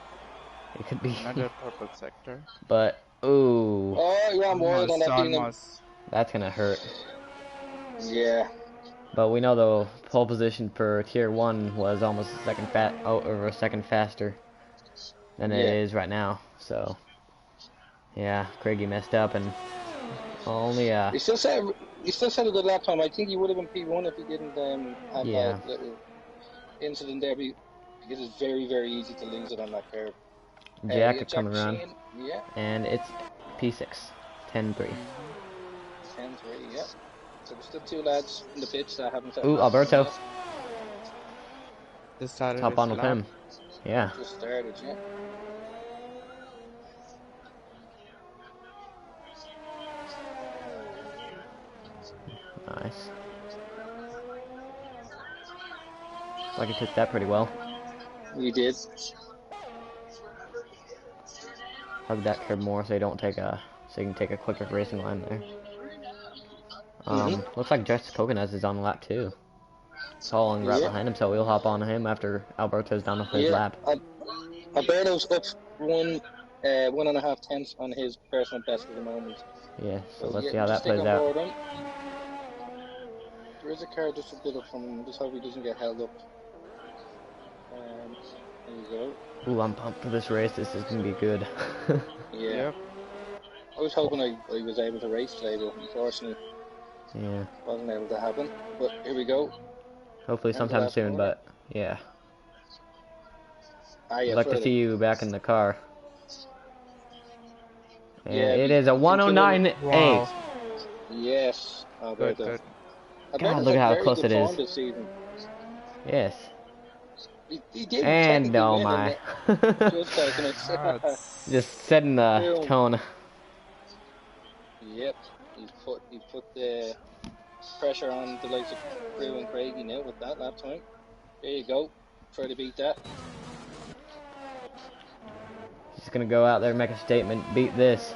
it could be another purple sector. But ooh. Oh, you're on board on that. That's gonna hurt. Yeah. But we know the pole position for tier 1 was almost a second faster than it is right now. So yeah, Craigie messed up and only He still set a good lap time. I think he would have been P1 if he didn't have that little incident there. Because it's very, very easy to lose it on that curve. Jack coming around. Yeah. And it's P6. 10-3. 10-3, yeah. So there's still 2 lads in the pits that haven't set. Ooh, Alberto. Just started. Top on with him. Yeah. Just started, yeah. Nice. Like he took that pretty well. We did. Hug that curb more so you don't take a you can take a quicker racing line there. Looks like Just Coconuts is on lap 2. Following right behind him, so we'll hop on him after Alberto's done with his lap. Alberto's up 1.5 tenths on his personal best at the moment. Yeah, so let's see how that plays out. There is a car just a bit up from him. Just hope he doesn't get held up. There you go. Ooh, I'm pumped for this race. This is going to be good. Yeah. I was hoping I was able to race today, but unfortunately, wasn't able to happen. But here we go. Hopefully sometime soon, but yeah. I'd like to see you back in the car. And it is a 109.8. Wow. Yes. Good. God, look at how close it is. Yes. He did and oh my. Just setting the tone. Yep. He put the pressure on the likes of Crew and Craigie now with that lap time. There you go. Try to beat that. He's gonna go out there and make a statement. Beat this.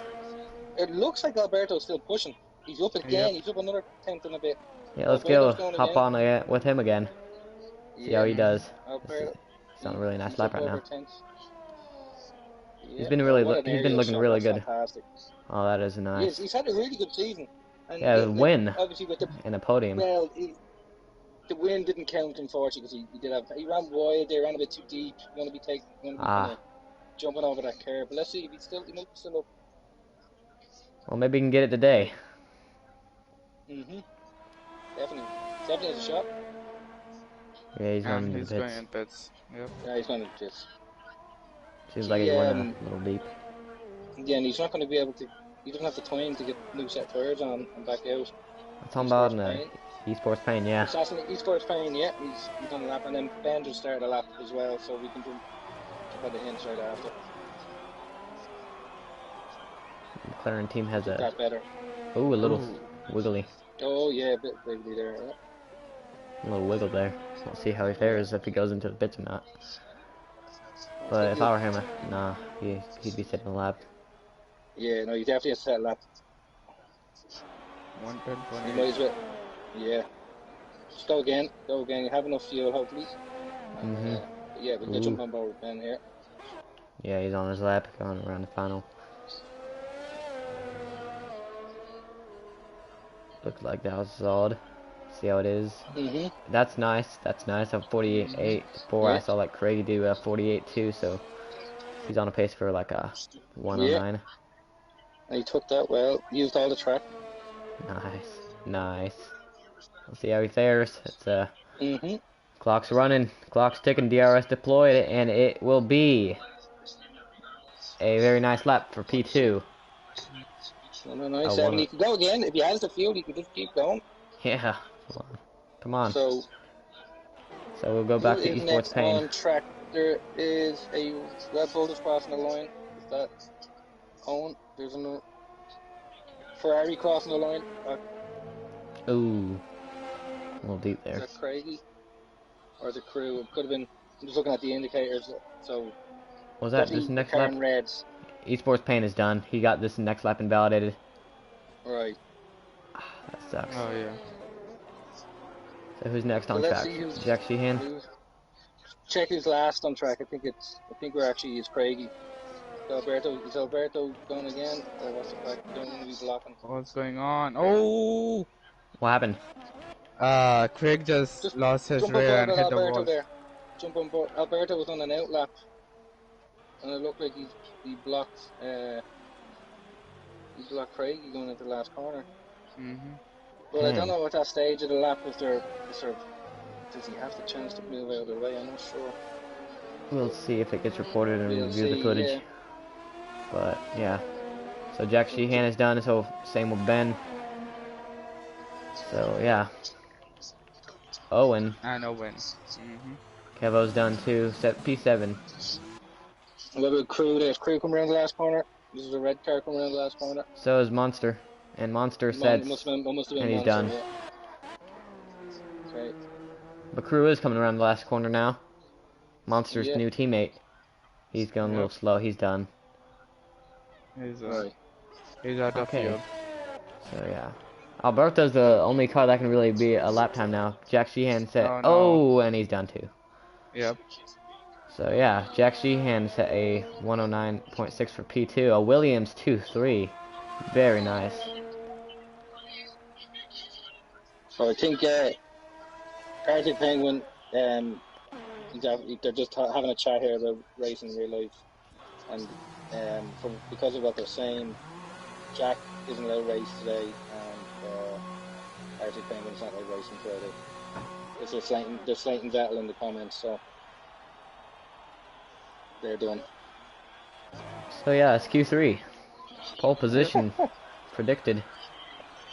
It looks like Alberto's still pushing. He's up again. Yep. He's up another tenth and a bit. Yeah, let's go hop on with him again. See how he does. He's on a really nice lap right now. He's been looking really good. Fantastic. Oh, that is nice. He's had a really good season. And a win. Obviously with and a podium. Well, the win didn't count, unfortunately, because he ran wide. They ran a bit too deep. Going to be jumping over that curve. But let's see if he might be still up. Well, maybe he can get it today. Definitely has a shot. Yeah, he's going to going in pits. Yep. Yeah, he's going to pits. Seems like he went a little deep. Yeah, and he's not going to be able to. He doesn't have the time to get new set tires on and back out. I'm talking about Esports Pain, yeah. Esports Pain, yeah. He's on a lap, and then Ben just started a lap as well, so we can jump at the hinge right after. The McLaren team has that better. Ooh, a little wiggly. Oh yeah, a bit wiggly there. Yeah. A little wiggle there. We'll see how he fares if he goes into the pits or not. I'll But take if you. I were him, nah, he'd be sitting in the lap. Yeah, no, you definitely have to set a lap. You 110.8. might as well. Yeah. Just go again. Go again. You have enough fuel, hopefully. And yeah, we'll get Ooh. jump on board with Ben here. Yeah, he's on his lap going around the final. Looks like that was solid. See how it is. That's nice. That's nice. I'm 48.8. Before I Yeah. saw like Craig do a 48.2, so he's on a pace for like a Yeah. 109. And he took that well. Used all the track. Nice, nice. We'll see how he fares. It's Mm-hmm. clock's running, clock's ticking, DRS deployed, and it will be a very nice lap for P2. No, no, no. A 7. one, He could go again. If he has the fuel, he could just keep going. yeah. Come on. So, So we'll go who back to is Esports next Pain. on track? There is a Red Bull just crossing the line. Is that Owen? There's a Ferrari crossing the line. Ooh, a little deep Is there. that Craigie? Or the crew? It could have been. I'm just looking at the indicators. So, Was that this definitely the next car lap? in reds. Esports Pain is done. He got this next lap invalidated. Right. That sucks. Oh yeah. So who's next So on let's track? see Jack Sheehan? who's check who's last on track. I think we're actually is Craigie. Is Alberto going again, or what's the crack? You don't want to be blocking. What's going on? Oh! What happened? Craig just Just lost his jump on rear board and with hit the Alberto wall. there. Jump on board. Alberto was on an outlap, and it looked like he blocked Craigie going into the last corner. But I don't Dang. know at that stage of the lap if they're sort of does he have the chance to move out of the way? I'm not sure. We'll But see if it gets recorded and we'll review the see. footage. Yeah. But yeah. So Jack Sheehan is done, so same with Ben. So yeah. Owen. And a win. Kevo's done too. Set P7. What about crew? There's crew coming around the last corner. This is a red car coming around the last corner. So is Monster. And Monster sets, Must have been and he's Monster, done. yeah. Okay. But Crew is coming around the last corner now. Monster's Yeah. new teammate. He's going a little slow. He's done. He's Right. he's out of Okay. fuel. So yeah. Alberto's the only car that can really be a lap time now. Jack Sheehan set. Oh no. Oh, and he's done too. Yep. So yeah, Jack Sheehan set a 109.6 for P2. A Williams 2.3. Very nice. So I think Arctic Penguin, they're just having a chat here about racing in real life, and because of what they're saying, Jack isn't allowed to race today, and Arctic Penguin's not allowed racing Friday. They're slating Vettel in the comments, so they're done. So yeah, it's Q3. Pole position predicted.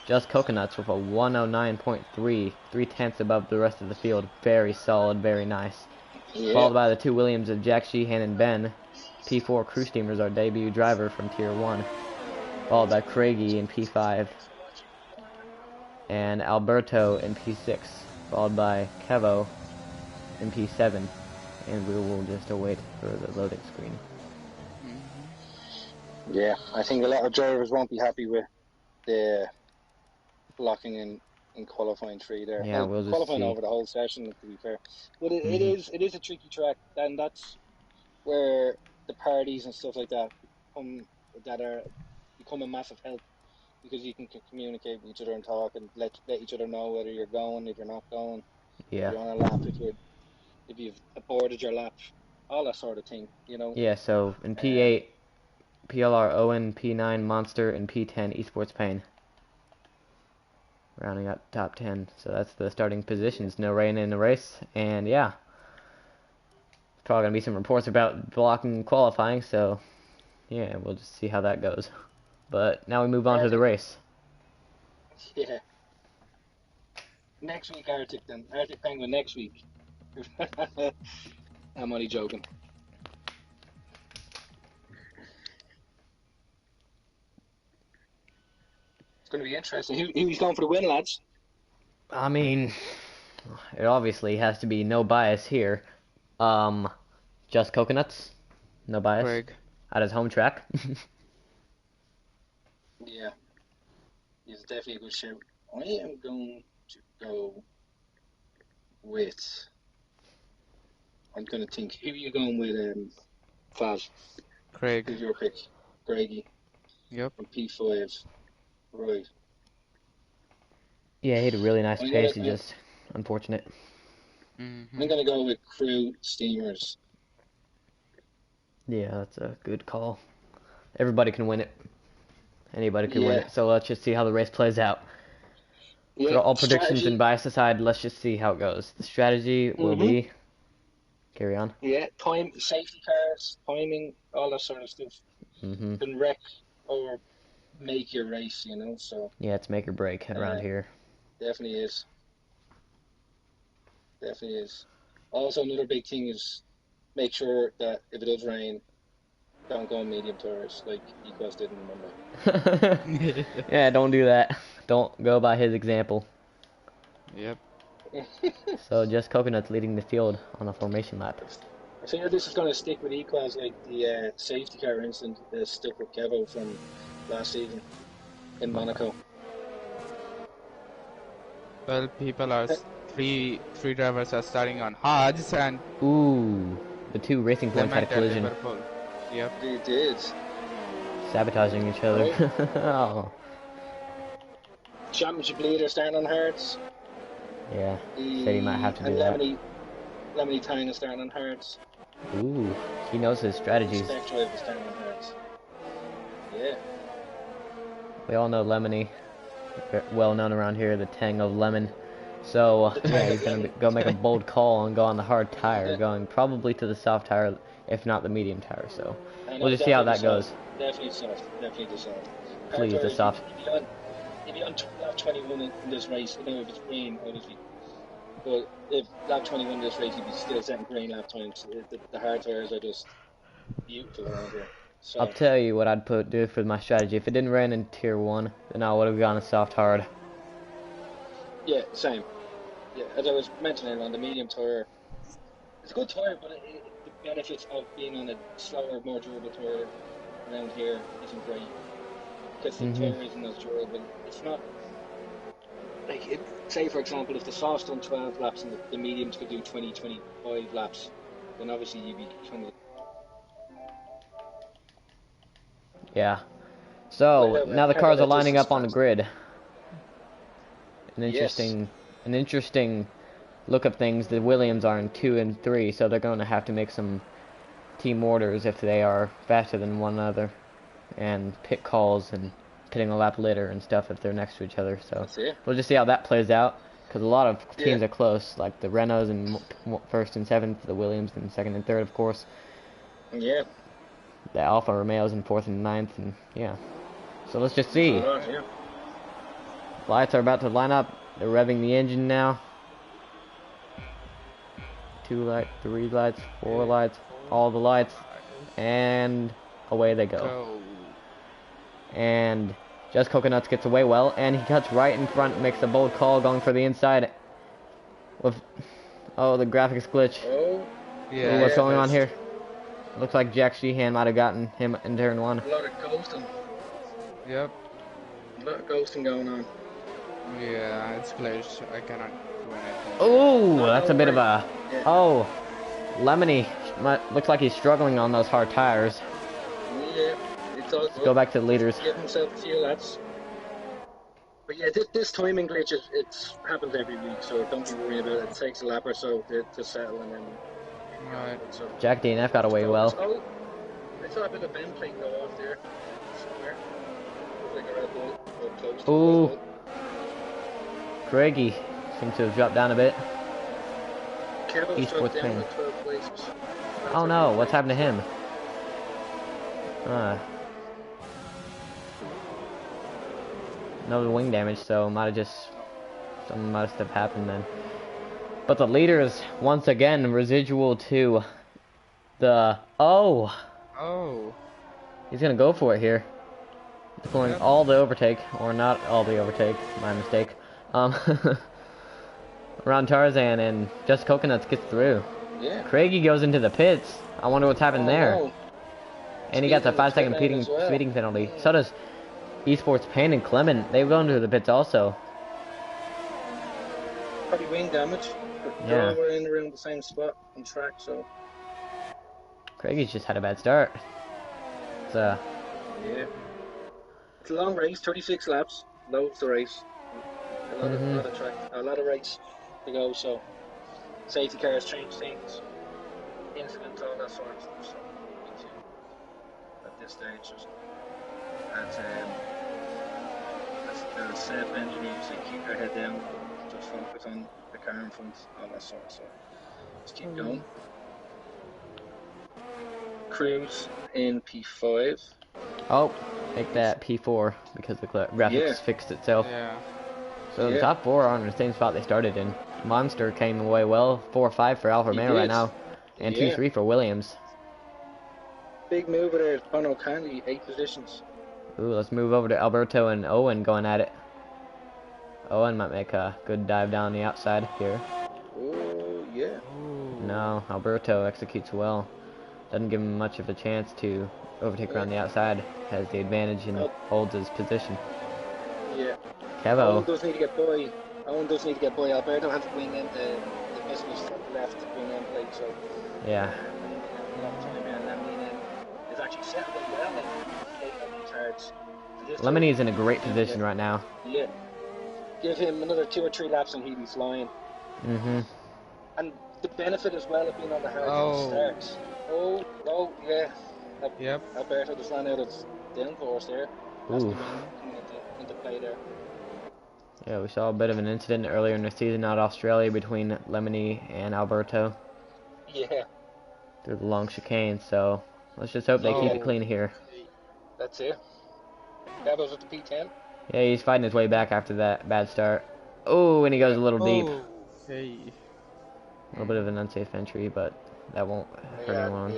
Just Coconuts with a 109.3, 3/10 above the rest of the field. Very solid, very nice. Yeah. Followed by the two Williams of Jack Sheehan and Ben. P4 Crew Steamers, our debut driver from Tier 1. Followed by Craigie in P5. And Alberto in P6. Followed by Kevo in P7. And we will just await for the loading screen. Yeah, I think a lot of drivers won't be happy with the blocking in qualifying 3 there. Yeah, we'll just qualifying see. over the whole session, to be fair. But it is a tricky track, and that's where the parties and stuff like that become a massive help, because you can communicate with each other and talk and let each other know whether you're going, if you're not going, Yeah. if you're on a lap, if you've aborted your lap, all that sort of thing, you know. Yeah, so in P8, PLR Owen, P9 Monster, and P10 Esports Pain. Rounding out top 10. So that's the starting positions. No rain in the race. And yeah. Probably going to be some reports about blocking qualifying. So yeah, we'll just see how that goes. But now we move on to the race. Yeah. Next week, Arctic Penguin next week. I'm only joking. It's going to be interesting. Who's going for the win, lads? I mean, it obviously has to be no bias here. Just Coconuts, no bias, Craig. at his home track. Yeah, he's definitely a good shout. I am going to go with. I'm going to think. Who are you going with, Faz? Craig. Who's your pick? Greggy. Yep. From P5. Right. Yeah, he had a really nice I'm pace. gonna, He just unfortunate. I'm going to go with Crew Steamers. Yeah, that's a good call. Everybody can win it. Anybody can win Yeah. it. So let's just see how the race plays out. Yeah. For all predictions Strategy. and bias aside, let's just see how it goes. The strategy will be carry on. Yeah, safety cars, timing, all that sort of stuff can wreck or make your race, you know. So Yeah, it's make or break around here. definitely is. Definitely is. Also, another big thing is make sure that if it does rain, don't go on medium tires like Equals did on Monday. Yeah, don't do that. Don't go by his example. Yep. So just Coconuts leading the field on a formation lap. I think this is going to stick with Equals like the safety car incident that stuck with Kevo from last season in Monaco. Well, people are three drivers are starting on hards and ooh, the two racing points had a collision. Liverpool. Yep. They did. Sabotaging each other. Oh. Championship leader starting on hards. Yeah, said he might have to do that. Lemony Tyne is starting on hards. Ooh, he knows his strategies. Spectre is starting on hards. Yeah. We all know Lemony, well known around here, the Tang of Lemon. So yeah, he's gonna go make a bold call and go on the hard tire, going probably to the soft tire, if not the medium tire. So we'll just see how that goes. Definitely soft. Definitely the soft. Please, the soft. If you're on lap 21 in this race, I know if it's green, obviously. But if lap 21 in this race, you'd be still setting green lap times. The hard tires are just beautiful around here. So, I'll tell you what I'd do for my strategy. If it didn't rain in tier 1, then I would have gone a soft hard. Yeah, same. Yeah, as I was mentioning on the medium tire, it's a good tire, but the benefits of being on a slower, more durable tire around here isn't great. Because the tire isn't as durable. It's not like say for example, if the soft's done 12 laps and the mediums could do 20-25 laps, then obviously you'd be kind of. Yeah. So now the cars are lining up on the grid. An interesting look of things. The Williams are in 2 and 3, so they're going to have to make some team orders if they are faster than one another, and pit calls and pitting a lap later and stuff if they're next to each other. So we'll just see how that plays out, because a lot of teams are close, like the Renaults in 1st and 7th, the Williams in 2nd and 3rd, of course. Yeah. The Alfa Romeos in 4th and 9th, and yeah. So let's just see. Lights are about to line up. They're revving the engine now. 2 lights, 3 lights, 4 lights, all the lights, and away they go. And Just Coconuts gets away well, and he cuts right in front, makes a bold call, going for the inside. With the graphics glitch. Oh, yeah. What's going on here? Looks like Jack Sheehan might have gotten him in turn 1. A lot of ghosting. Yep. A lot of ghosting going on. Yeah, it's glitched. I cannot do anything. Oh, that's a bit of a... Oh, Lemony looks like he's struggling on those hard tires. Yeah, it's all Let's go back to the leaders. Give himself a few laps. But yeah, this timing glitch, it happens every week, so don't be worried about it. It takes a lap or so to settle, and then... Right. So, Jack DNF got away well. Oh, I saw a bit of bend plate go off there. Somewhere. Looks like a Red Bull. Or close to Ooh. Red Bull. Craigie seems to have dropped down a bit. Kevin's Esports dropped down pain. to 12 places. Oh no, what's happened to him? No wing damage, so something might have happened then. But the leaders, once again, residual to the... Oh! Oh. He's gonna go for it here. Pulling Yep. all the overtake, or not all the overtake, my mistake. Um, around Tarzan, and just Coconuts gets through. Yeah. Craigie goes into the pits. I wonder what's happened Oh there. no. And he got the Speeding in the pit 5-second lane as well. speeding penalty. So does Esports Pain and Clement. They go into the pits also. Probably wing damage. But Yeah. they're all in around the same spot on track, so. Craigie's just had a bad start. It's Yeah. It's a long race, 36 laps. Loads the race. A lot of track, a lot of race to go, so safety cars change things, incidents, all that sort of stuff. So we need to, at this stage, just as the safe engineers, they keep their head down, just focus on the car in front, all that sort of stuff. Just keep going. Cruise in P5. Oh, make that P4 because the graphics fixed itself. Yeah. So the top 4 are on the same spot they started in. Monster came away well, 4-5 for Alfa Romeo right now, and 2-3 for Williams. Big mover there, Bono Candy, 8 positions. Ooh, let's move over to Alberto and Owen going at it. Owen might make a good dive down the outside here. Oh, yeah. No, Alberto executes well. Doesn't give him much of a chance to overtake around the outside. Has the advantage and holds his position. Yeah. Kevo. Owen does need to get by. Alberto has to wing in the missing his left wing end plate, so. Yeah. Is actually set up well in these hards. Lemony's in a great position right now. Yeah. Give him another 2 or 3 laps and he'll be flying. And the benefit as well of being on the hard starts. Oh, yeah. Yep. Alberto just ran out of downforce there. That's the wing coming into play there. Yeah, we saw a bit of an incident earlier in the season out of Australia between Lemony and Alberto. Yeah. Through the long chicane, so let's just hope they keep it clean here. That's it. Kevo's at the P10. Yeah, he's fighting his way back after that bad start. Oh, and he goes a little deep. Hey. A little bit of an unsafe entry, but that won't hurt anyone.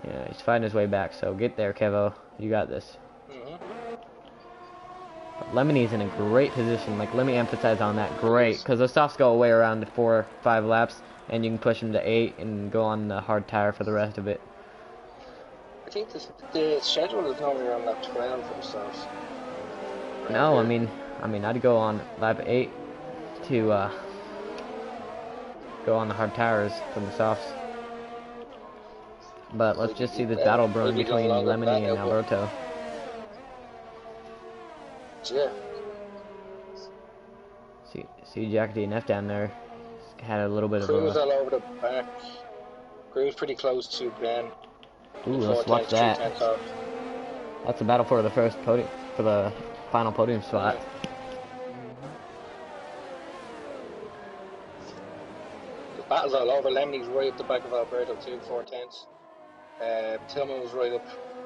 Yeah, he's fighting his way back, so get there, Kevo. You got this. But Lemony's in a great position. Like, let me emphasize on that. Great, because the softs go away around 4 or 5 laps, and you can push him to 8 and go on the hard tire for the rest of it. I think the schedule is normally around lap 12 for the softs. No, I mean, I'd go on lap 8 to go on the hard tires from the softs. But let's just see this battle brewing between Lemony and Alberto. Yeah. See Jack DNF down there. Had a little bit of Cruz all over the back. Cruz pretty close to Ben. Ooh, let's watch that. That's a battle for the first podium, for the final podium spot. The battle's all over. Lemony's right at the back of Alberto too, 4/10. Tillman was right up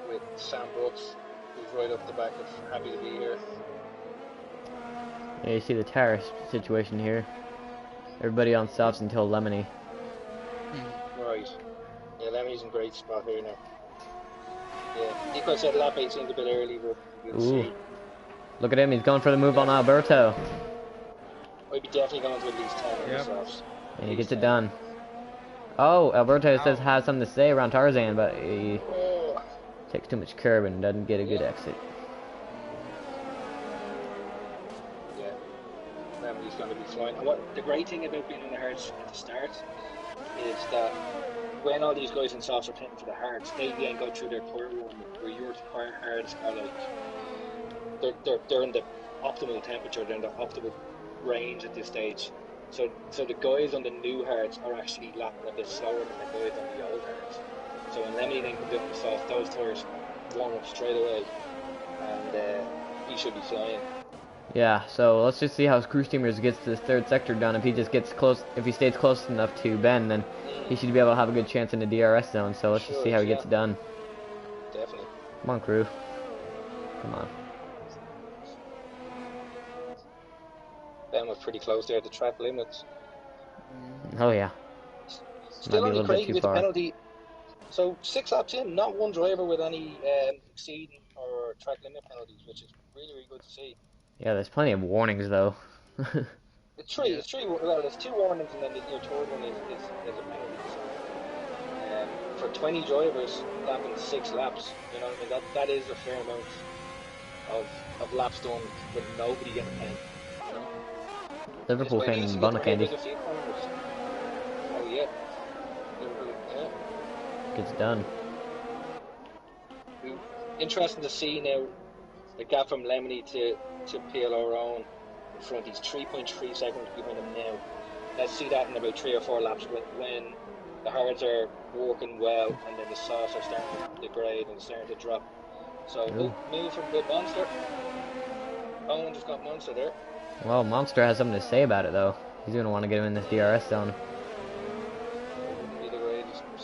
with Sam Brooks, who's right up the back of Happy to Be Here. Yeah, you see the tire situation here. Everybody on softs until Lemony. Right. Yeah, Lemony's in great spot here now. Yeah, Nico said lap 8 seemed a bit early, but we'll see. Look at him, he's going for the move on Alberto. I'd be definitely going to at least 10 on the softs. And he gets it done. Oh, Alberto has something to say around Tarzan, but he takes too much curb and doesn't get a good exit. Yeah, Lemony's going to be flying. And what the great thing about being on the hards at the start is that when all these guys in softs are hitting for the hards, they then go through their tire run where your tire hards are like they're in the optimal temperature, they're in the optimal range at this stage. So the guys on the new hards are actually lapping a bit slower than the guys on the old hards. So when Lemony then comes down the soft, those tires warm up straight away, and he should be flying. Yeah, so let's just see how Crew Steamers gets this third sector done. If he just gets close, if he stays close enough to Ben, then he should be able to have a good chance in the DRS zone. So let's just see how he gets it done. Definitely. Come on, Crew. Come on. Ben was pretty close there at the track limits. Oh yeah. Still only Craig with the penalty. So 6 laps in, not one driver with any exceeding or track limit penalties, which is really, really good to see. Yeah, there's plenty of warnings though. It's three. It's three. Well, there's two warnings, and then your third one is a penalty. So, for 20 drivers lapping 6 laps, you know what I mean. That is a fair amount of laps done with nobody getting a pen. You know. Liverpool fan Needs in to get Bonnet their head Candy in a few corners. Oh yeah. Liverpool, yeah. gets done. Interesting to see now the gap from Lemony to PLR on in front. He's 3.3 seconds behind him now. Let's see that in about 3 or 4 laps when the hards are working well and then the softs are starting to degrade and starting to drop. So move from the Monster. Owen just got Monster there. Well, Monster has something to say about it though. He's gonna want to get him in this DRS zone.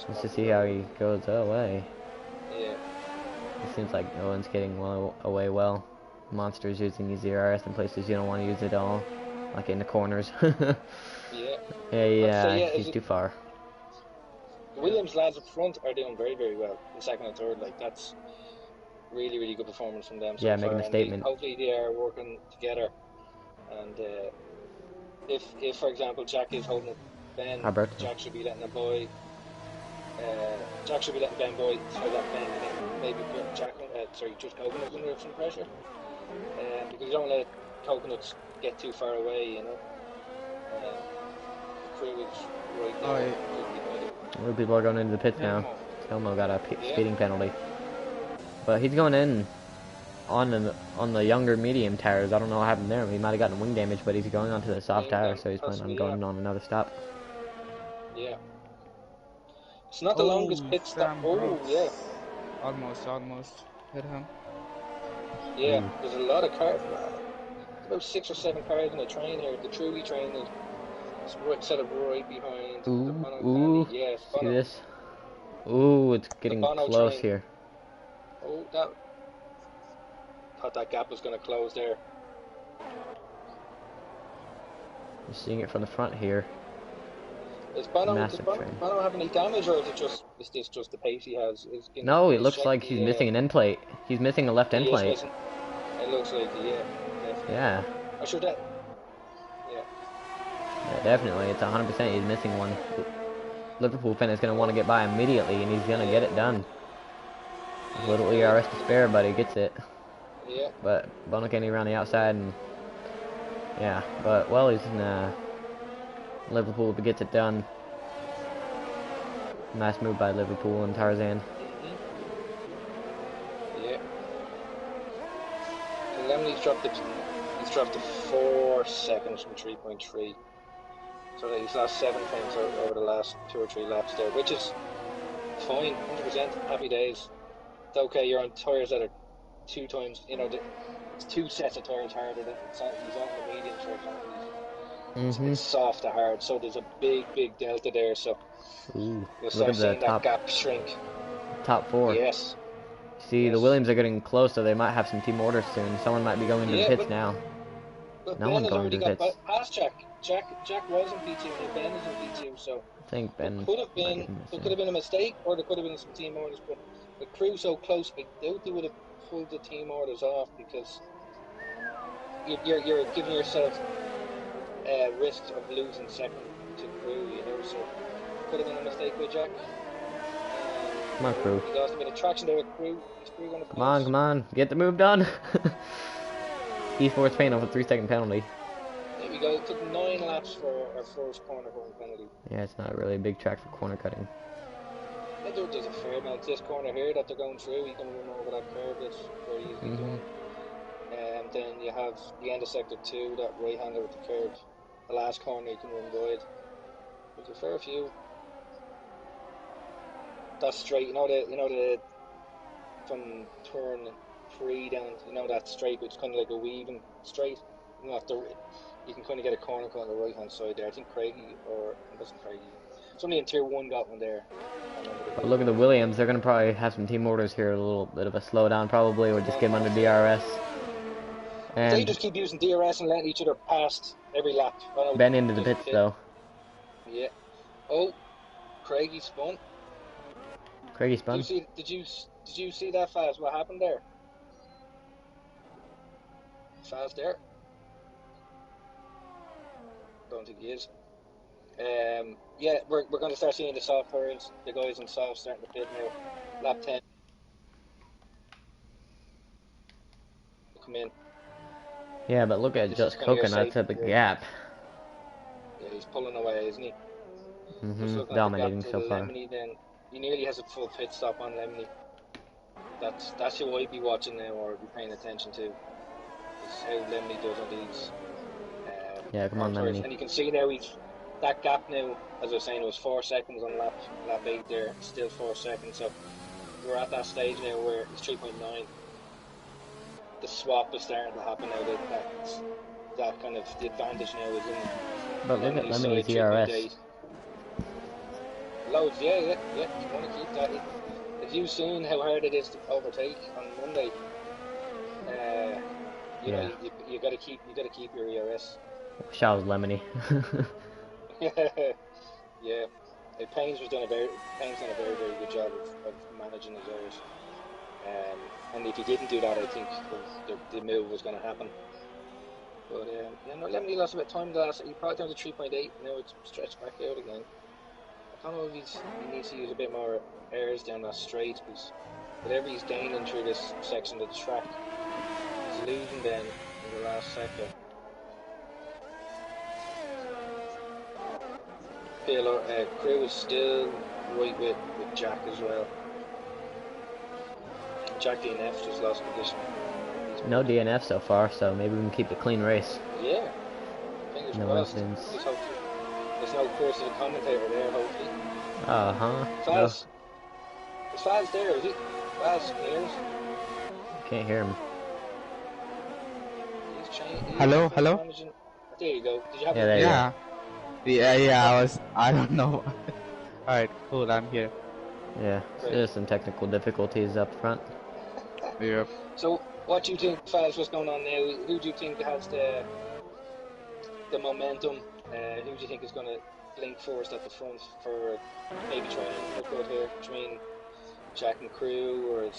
Just to see how he goes away. Yeah. It seems like Owen's getting away well. Monster's using his DRS in places you don't want to use it at all, like in the corners. Yeah, he's too far. The Williams lads up front are doing very, very well in second and third. Like, that's really, really good performance from them. Yeah, making a statement. Hopefully they are working together. And if for example Jack is holding it, Ben, Jack should be letting a boy. Jack should be letting Ben boy so that Ben can maybe put Jack just Coconuts under some pressure. Because you don't let Coconuts get too far away, you know. The crew is right there. More people are going into the pits now. Elmo got a speeding penalty. But he's going in on the younger medium tires. I don't know what happened there. He might have gotten wing damage, but he's going onto the soft tire, so he's planning on going on another stop. Yeah. It's not the longest pit stop. Oh, yeah. Almost hit him. Yeah, there's a lot of cars. About 6 or 7 cars in the train here. The Truly train is set up right behind the Bono. Yeah, see this? Ooh, it's getting close train. Here. Oh, thought that gap was going to close there. You're seeing it from the front here. Does Bono have any damage, or is this just the pace he has? No, it looks like he's missing an end plate. He's missing a left end plate. It looks like Yeah. I should that. Yeah, definitely. It's 100%. He's missing one. Liverpool fan is going to want to get by immediately, and he's going to get it done. A little ERS to spare, but he gets it. Yeah. But Bono Kenny around the outside, and yeah. But well, he's in Liverpool gets it done. Nice move by Liverpool and Tarzan. Yeah. And Lemley's dropped to 4 seconds from 3.3. So that he's lost 7 times over the last 2 or 3 laps there, which is fine, 100%, happy days. It's okay, you're on tyres that are 2 times, you know, it's 2 sets of tyres harder than he's on the mediums, for example. It's soft to hard, so there's a big delta there. So you'll start seeing that gap shrink. Top 4. Yes. See, the Williams are getting close, so they might have some team orders soon. Someone might be going to the pits now. But no one's going to the pits. Past Jack was in P2, and Ben is in P2, so I think Ben could have been a mistake, or there could have been some team orders. But the crew so close, I doubt they would have pulled the team orders off, because you're giving yourself risks of losing second to crew, you know, so could have been a mistake by Jack. Come on, crew. He lost a bit of traction there with crew. Come on, get the move done. Esports paying off a 3-second penalty. There we go. It took 9 laps for our first corner cutting penalty. Yeah, it's not really a big track for corner cutting. There's a fair amount. This corner here that they're going through, you can run over that curve. That's very easily done. And then you have the end of sector 2, that right hander with the curve. The last corner you can run wide. There's a fair few. That's straight, you know the from turn 3 down, you know that straight, which is kind of like a weaving straight. You know, you can kind of get a corner cut on the right hand side there. I think Craigie, or it wasn't Craigie. Somebody in tier 1 got one there. But look at the Williams. They're going to probably have some team orders here. A little bit of a slowdown probably, or just get them under DRS. And they just keep using DRS and letting each other pass every lap. Ben into the pits though. Yeah. Oh, Craigie spun. Craigie spun. Did you see that fast? What happened there? fast there. Don't think he is. Yeah, we're going to start seeing the soft turns. The guys on soft starting to pit now. Lap 10. Come in. Yeah, but look at This just is kind of your Coconuts at the gap. Yeah, he's pulling away, isn't he? Just looking at the Dominating gap to so far. Lemony, then he nearly has a full pit stop on Lemony. That's who I'd be watching now or be paying attention to. Is how Lemony does on these. Yeah, come on, tires. Lemony. And you can see now that gap now, as I was saying, it was 4 seconds on lap 8 there, still 4 seconds. So we're at that stage now where it's 3.9. The swap is starting to happen now. That kind of the advantage now is in. But look at Lemonie's side, ERS. Loads, yeah. You want to keep that. If you've seen how hard it is to overtake on Monday, you know you got to keep your ERS. Wish I was Lemony. Yeah, Payne's done a very good job of managing his errors. And if he didn't do that, I think the move was going to happen. But Lemony lost a bit of time last. He brought it down to 3.8. Now it's stretched back out again. I don't know if he needs to use a bit more airs down that straight, because whatever he's gaining through this section of the track, he's losing then in the last sector. PLR Crew is still right with Jack as well. Jack DNF just lost position. No DNF so far, so maybe we can keep a clean race. Yeah. Fingers crossed. There's no curse of the commentator there, hopefully. Faz. Is Faz there, is he? Faz, can you hear us? Can't hear him. Hello? There you go. Did you have I don't know. Alright, cool, I'm here. Yeah, there's some technical difficulties up front. Yep. So, what do you think, Faz, what's going on now? Who do you think has the momentum? Who do you think is going to blink first at the front for maybe trying to look out here between Jack and Crew, or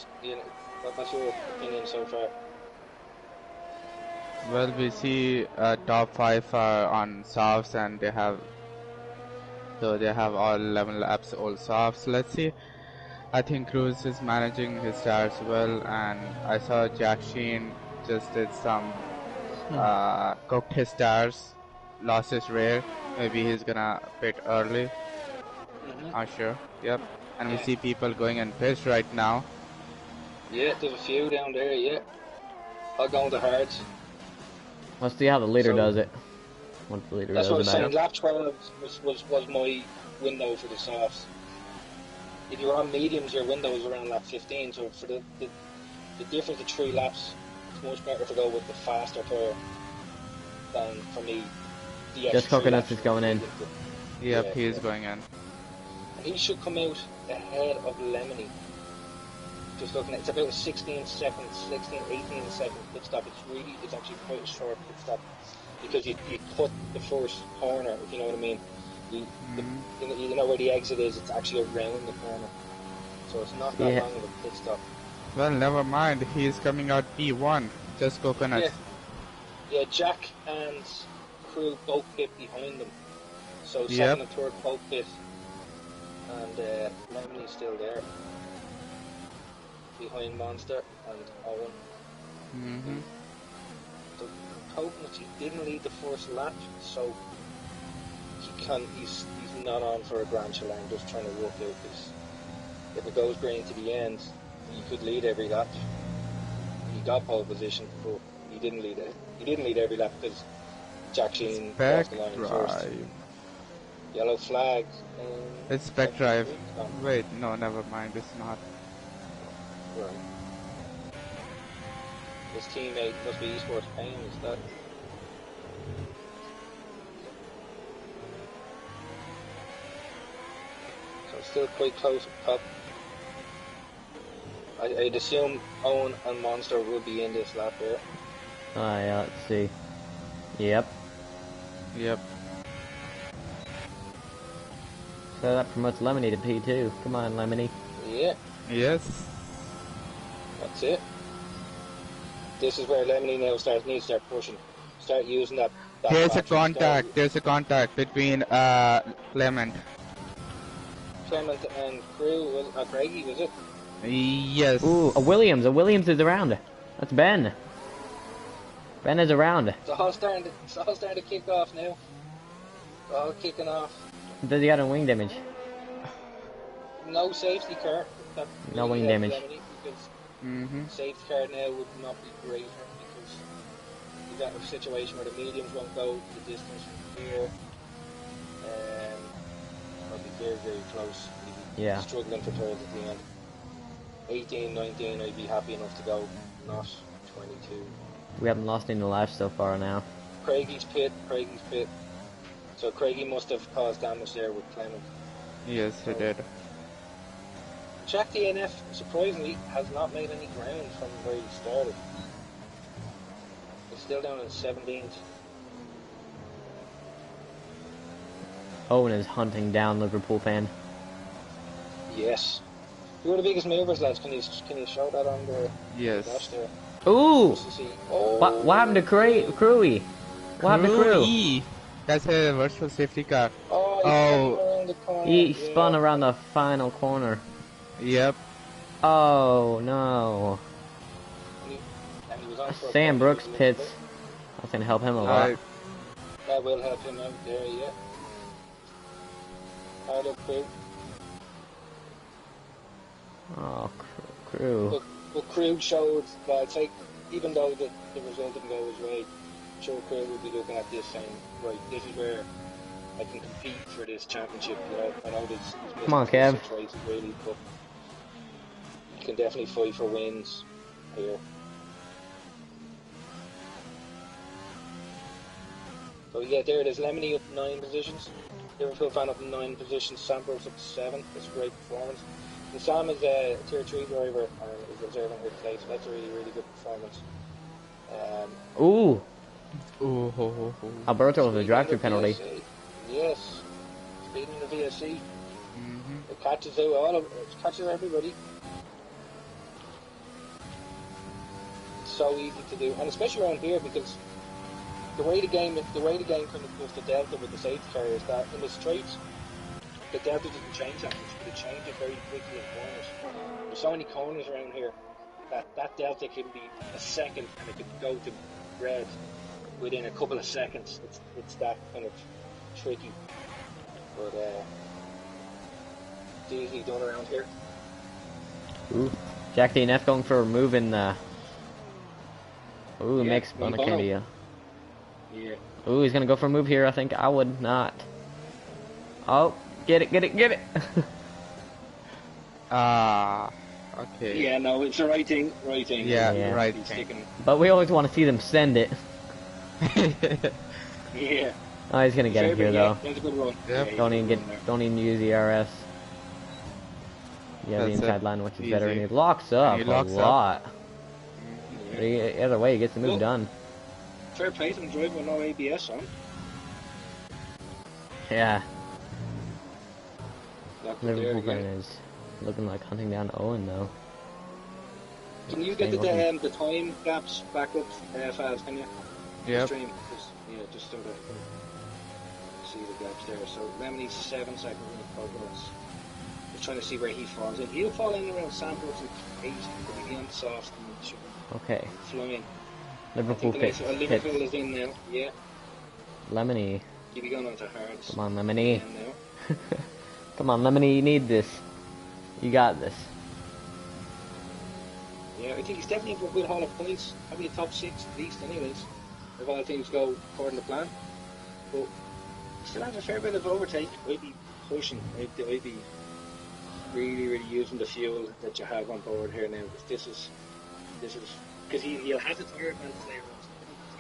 what's your opinion so far? Well, we see top 5 are on softs, and they have all 11 laps all softs. Let's see. I think Cruz is managing his tires well, and I saw Jack Sheen just did some cooked his tires, lost his rear. Maybe he's gonna pit early. Not sure. Yep. And we see people going in pits right now. Yeah, there's a few down there. Yeah. I'll go on the hards. Let's see how the leader does it. What the leader does about it. That's what I was saying. it. Lap 12 was my window for the softs. If you're on mediums, your window is around lap 15. So for the difference of 3 laps, it's much better to go with the faster tire than for me. Just Coconuts is going in. Yep, he is going in. He should come out ahead of Lemony. Just looking at it's about a 18 second pit stop. It's actually quite a short pit stop because you cut the first corner, if you know what I mean. You know where the exit is, it's actually around the corner. So it's not that long of a pit stop. Well, never mind, he is coming out P1, just Coconuts. Yeah, Jack and Crew both pit behind them. So second and third both pit. And Lemony's still there. Behind Monster and Owen. So Coconuts, he didn't lead the first lap, so he's not on for a Grand Challenge, just trying to work out, because if it goes green to the end, he could lead every lap. He got pole position, but he didn't lead it. He didn't lead every lap because Jack Sheen crossed the line first. Yellow flag. It's spec drive. Wait, no, never mind. It's not. Right. His teammate must be Esports Payne, is that? So still quite close up top. I'd assume Owen and Monster will be in this lap here. Oh yeah, let's see. Yep. So that promotes Lemony to P2. Come on, Lemony. Yeah. Yes. That's it. This is where Lemony now needs to start pushing. Start using that There's a Patrick contact. style. There's a contact between Clement. Clement and Crew, Craigie, was it? Yes. Ooh, a Williams. A Williams is around. That's Ben. Ben is around. It's all starting to kick off now. It's all kicking off. Does he got a wing damage? No safety car. No wing damage. Because safety car now would not be great for him because you've got a situation where the mediums won't go the distance from here. I'll be very, very close. Yeah. Struggling for thirds at the end. 18, 19, I'd be happy enough to go, not 22. We haven't lost any lives so far now. Craigie's pit. So Craigie must have caused damage there with Clement. Yes, he did. Jack DNF, surprisingly, has not made any ground from where he started. He's still down in 17th. Owen is hunting down Liverpool fan. Yes. Who are the biggest movers, lads? Can you show that on the dash there? Ooh! Oh. What happened to Crewy? What happened to Crew? That's a virtual safety car. Oh. He spun around the final corner. Yep. Oh no. And he was on for Sam Brooks pits. That's gonna help him a lot. That will help him out there, yeah. Hard up Crew. Oh, Crew. But Crew showed that, like, even though the result didn't go his way, sure Crew would be looking at this saying, right, this is where I can compete for this championship. You know, I know there's Come on, Kev. Six races really, but you can definitely fight for wins here. So yeah, there it is. Lemony up 9 positions. Liverpool fan up 9 positions. Sam Brooks up 7. That's a great performance. And Sam is a Tier 3 driver and is reserving her place. So that's a really, really good performance. Ooh. Ooh. Alberto with a drive-through penalty. VSC. Yes. Speeding in the VSC. It catches out it catches everybody. It's so easy to do, and especially around here because the way the game kind of goes to delta with the safety car is that in the straights, the delta doesn't change that much, but it changes very quickly in corners. There's so many corners around here that delta can be a second and it can go to red within a couple of seconds. It's that kind of tricky, but it's easily done around here. Ooh. Jack DNF going for a move in the... Ooh, Yeah, makes Bonacandia. Yeah. Ooh, he's gonna go for a move here. I think I would not. Oh, get it. Okay. Yeah, no, it's the right thing. Yeah, right He's thing. sticking. But we always want to see them send it. Yeah. Oh, he's gonna get it here though. That's a good run. Yep. Yeah, Don't even use the RS. Yeah, the That's inside it. line, which is Easy. better, and he locks up He locks a up. lot. Yeah. But either way, he gets the move Cool. done. Fair play to him driving with no ABS on. Yeah, Locked it there Liverpool fan again. is looking like hunting down Owen though. Can you get the time gaps back up, Faz, can you? Yep. Stream, just so that I can see the gaps there. So Lemony's 7 seconds in the progress. Just trying to see where he falls in. He'll fall in around Samples at 8, but he'll be on soft and should Okay, be flying. Liverpool pits. Liverpool is in now, yeah. Lemony, He'll be going on to hards. come on, Lemony. And now. Come on, Lemony, you need this. You got this. Yeah, I think he's definitely for a good haul of points. Probably a top 6 at least, anyways. If all things go according to plan. But he still has a fair bit of overtake. I'd be pushing. I'd be really, really using the fuel that you have on board here now. This is because he'll have the tire advantage later on.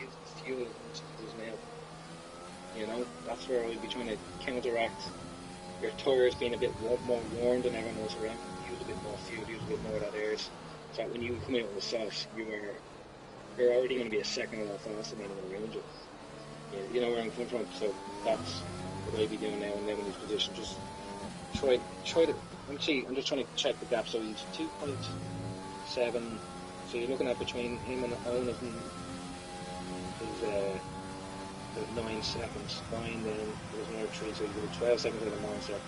Use the fuel as much as he does now. You know, that's where I'd be trying to counteract your tires being a bit more worn than everyone else around. Use a bit more fuel, use a bit more of that air. So when you come out with softs, you're already going to be a second or a lot faster than anyone around you. You know where I'm coming from, so that's what I'd be doing now in Lemonie's position. Just try to. I'm just trying to check the gap. So he's 2.7 So you're looking at between him and Owen is 9 seconds. Fine, then there's another 3, so you got 12 seconds out of Monster.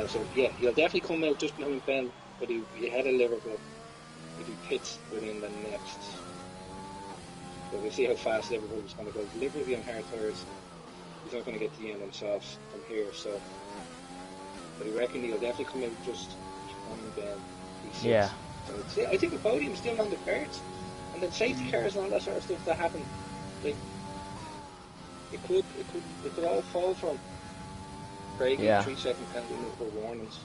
So yeah, he'll definitely come out just behind Ben, but he'll be ahead of Liverpool if he pits within the next. So we'll see how fast Liverpool is going to go. If Liverpool will be on hard tyres, he's not going to get to the end on softs from here. So, but I reckon he'll definitely come out just behind Ben. Yeah. So I think the podium's still on the cards, and then safety cars and all that sort of stuff that happen. Like it could all fall from breaking 3-second penalty for warnings.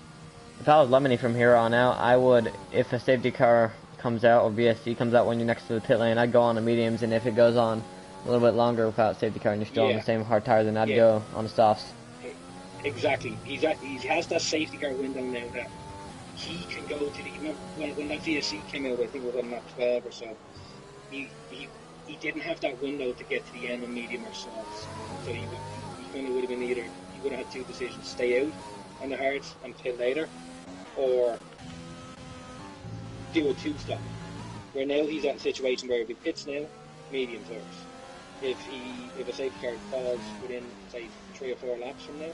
If I was Lemony from here on out, I would, if a safety car comes out or VSC comes out when you're next to the pit lane, I'd go on the mediums, and if it goes on a little bit longer without safety car and you're still on the same hard tire, then I'd go on the softs. Exactly. He has that safety car window now that he can go to the. When that VSC came out, I think it was on lap 12 or so. He didn't have that window to get to the end of medium or softs, so he kind of would have been either. He would have had two decisions: stay out on the hards and pit later, or do a 2-stop. Where now he's at a situation where if he pits now, medium first. If a safety car falls within say 3 or 4 laps from now,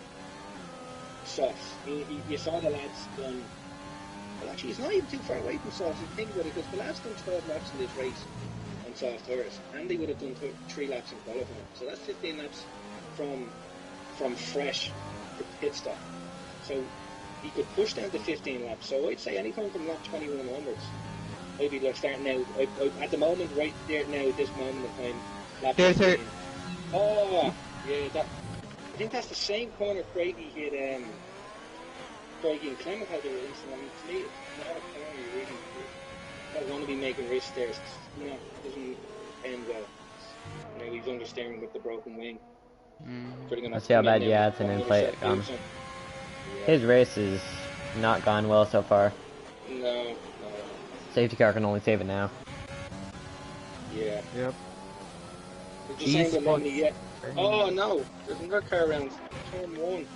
softs. You saw the lads done. Well, actually, it's not even too far away from softs. You think about it, because the lads done 12 laps in this race on soft tires, and they would have done 3 laps in qualifying. So that's 15 laps from fresh to pit stop. So he could push down to 15 laps. So I'd say anytime from lap 21 onwards, maybe they're starting now. At the moment, right there now, at this moment of time, lap 15. Oh, yeah, I think that's the same corner Craigie hit. Craigie and Clement had their race. I mean, to me, it's not a corner you really don't want to be making risks there. It doesn't end well. You know, he's understeering with the broken wing. Let's see how bad, it's an in-play. His race is not gone well so far. No. Safety car can only save it now. Yeah. Yep. Oh no, there's another car around turn 1.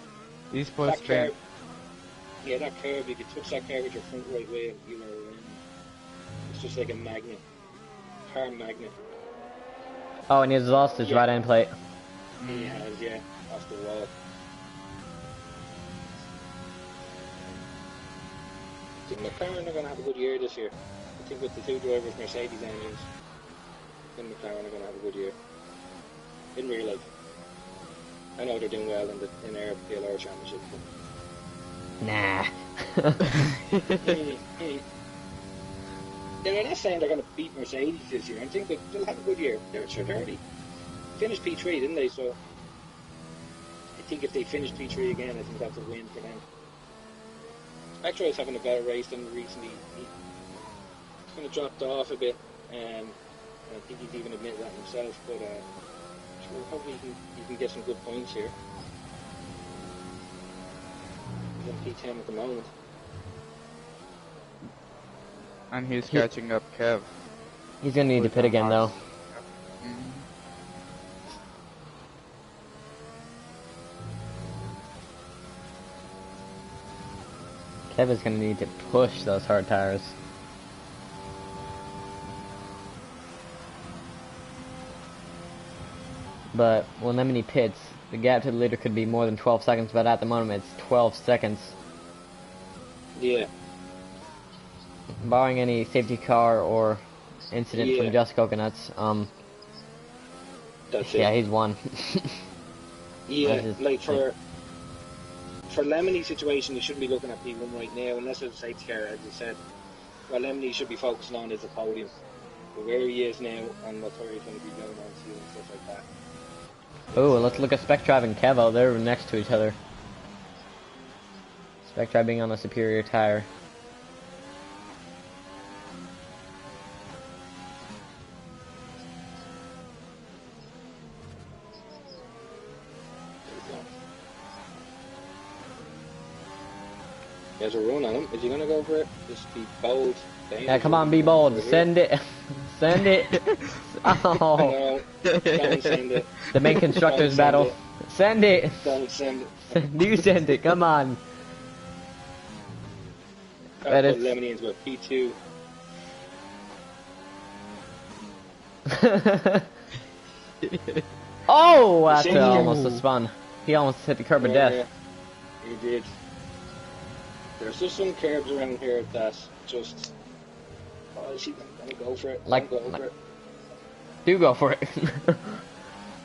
Esports curve. Yeah, that curve, if you touch that curve with your front right wheel, it's just like a magnet. Car magnet. Oh, and he's lost his right end plate. He has, off the wall. I think McLaren are going to have a good year this year. I think with the 2 drivers, Mercedes engines, I think McLaren are going to have a good year. In real life. I know they're doing well in their PLR championship. Nah. They're not saying they're going to beat Mercedes this year. I think they'll have a good year. They're already finished P3, didn't they? So I think if they finish P3 again, I think that's a win for them. Actually, he's having a better race than recently. He kind of dropped off a bit, and I think he's even admitted that himself. But hopefully he can get some good points here. He's on P10 at the moment. And he's catching up Kev. He's going to need to pit again, though. Kev is going to need to push those hard tires. But when Lemony pits, the gap to the leader could be more than 12 seconds, but at the moment it's 12 seconds. Yeah. Barring any safety car or incident from Just Coconuts, that's he's won. Like for Lemony's situation, he shouldn't be looking at P1 right now, unless it's a safety car, as you said. What Lemony should be focusing on is the podium. But where he is now and what tire he's going to be going on to and stuff like that. Oh, let's look at Spec Drive and Kevo. They're next to each other. Spec Drive being on a superior tire. He has a run on him. Is he going to go for it? Just be bold. Yeah, come on, be bold. Send it. Send it. Oh. No, don't send it. The main constructors battle. Send it. Don't send it. You send it. Come on. I'll put Lemony into a P2. Oh, that's almost a spun. He almost hit the curb of death. Yeah, he did. There's just some curbs around here that just... Oh, is he gonna go for it? Like, go for it. Do go for it.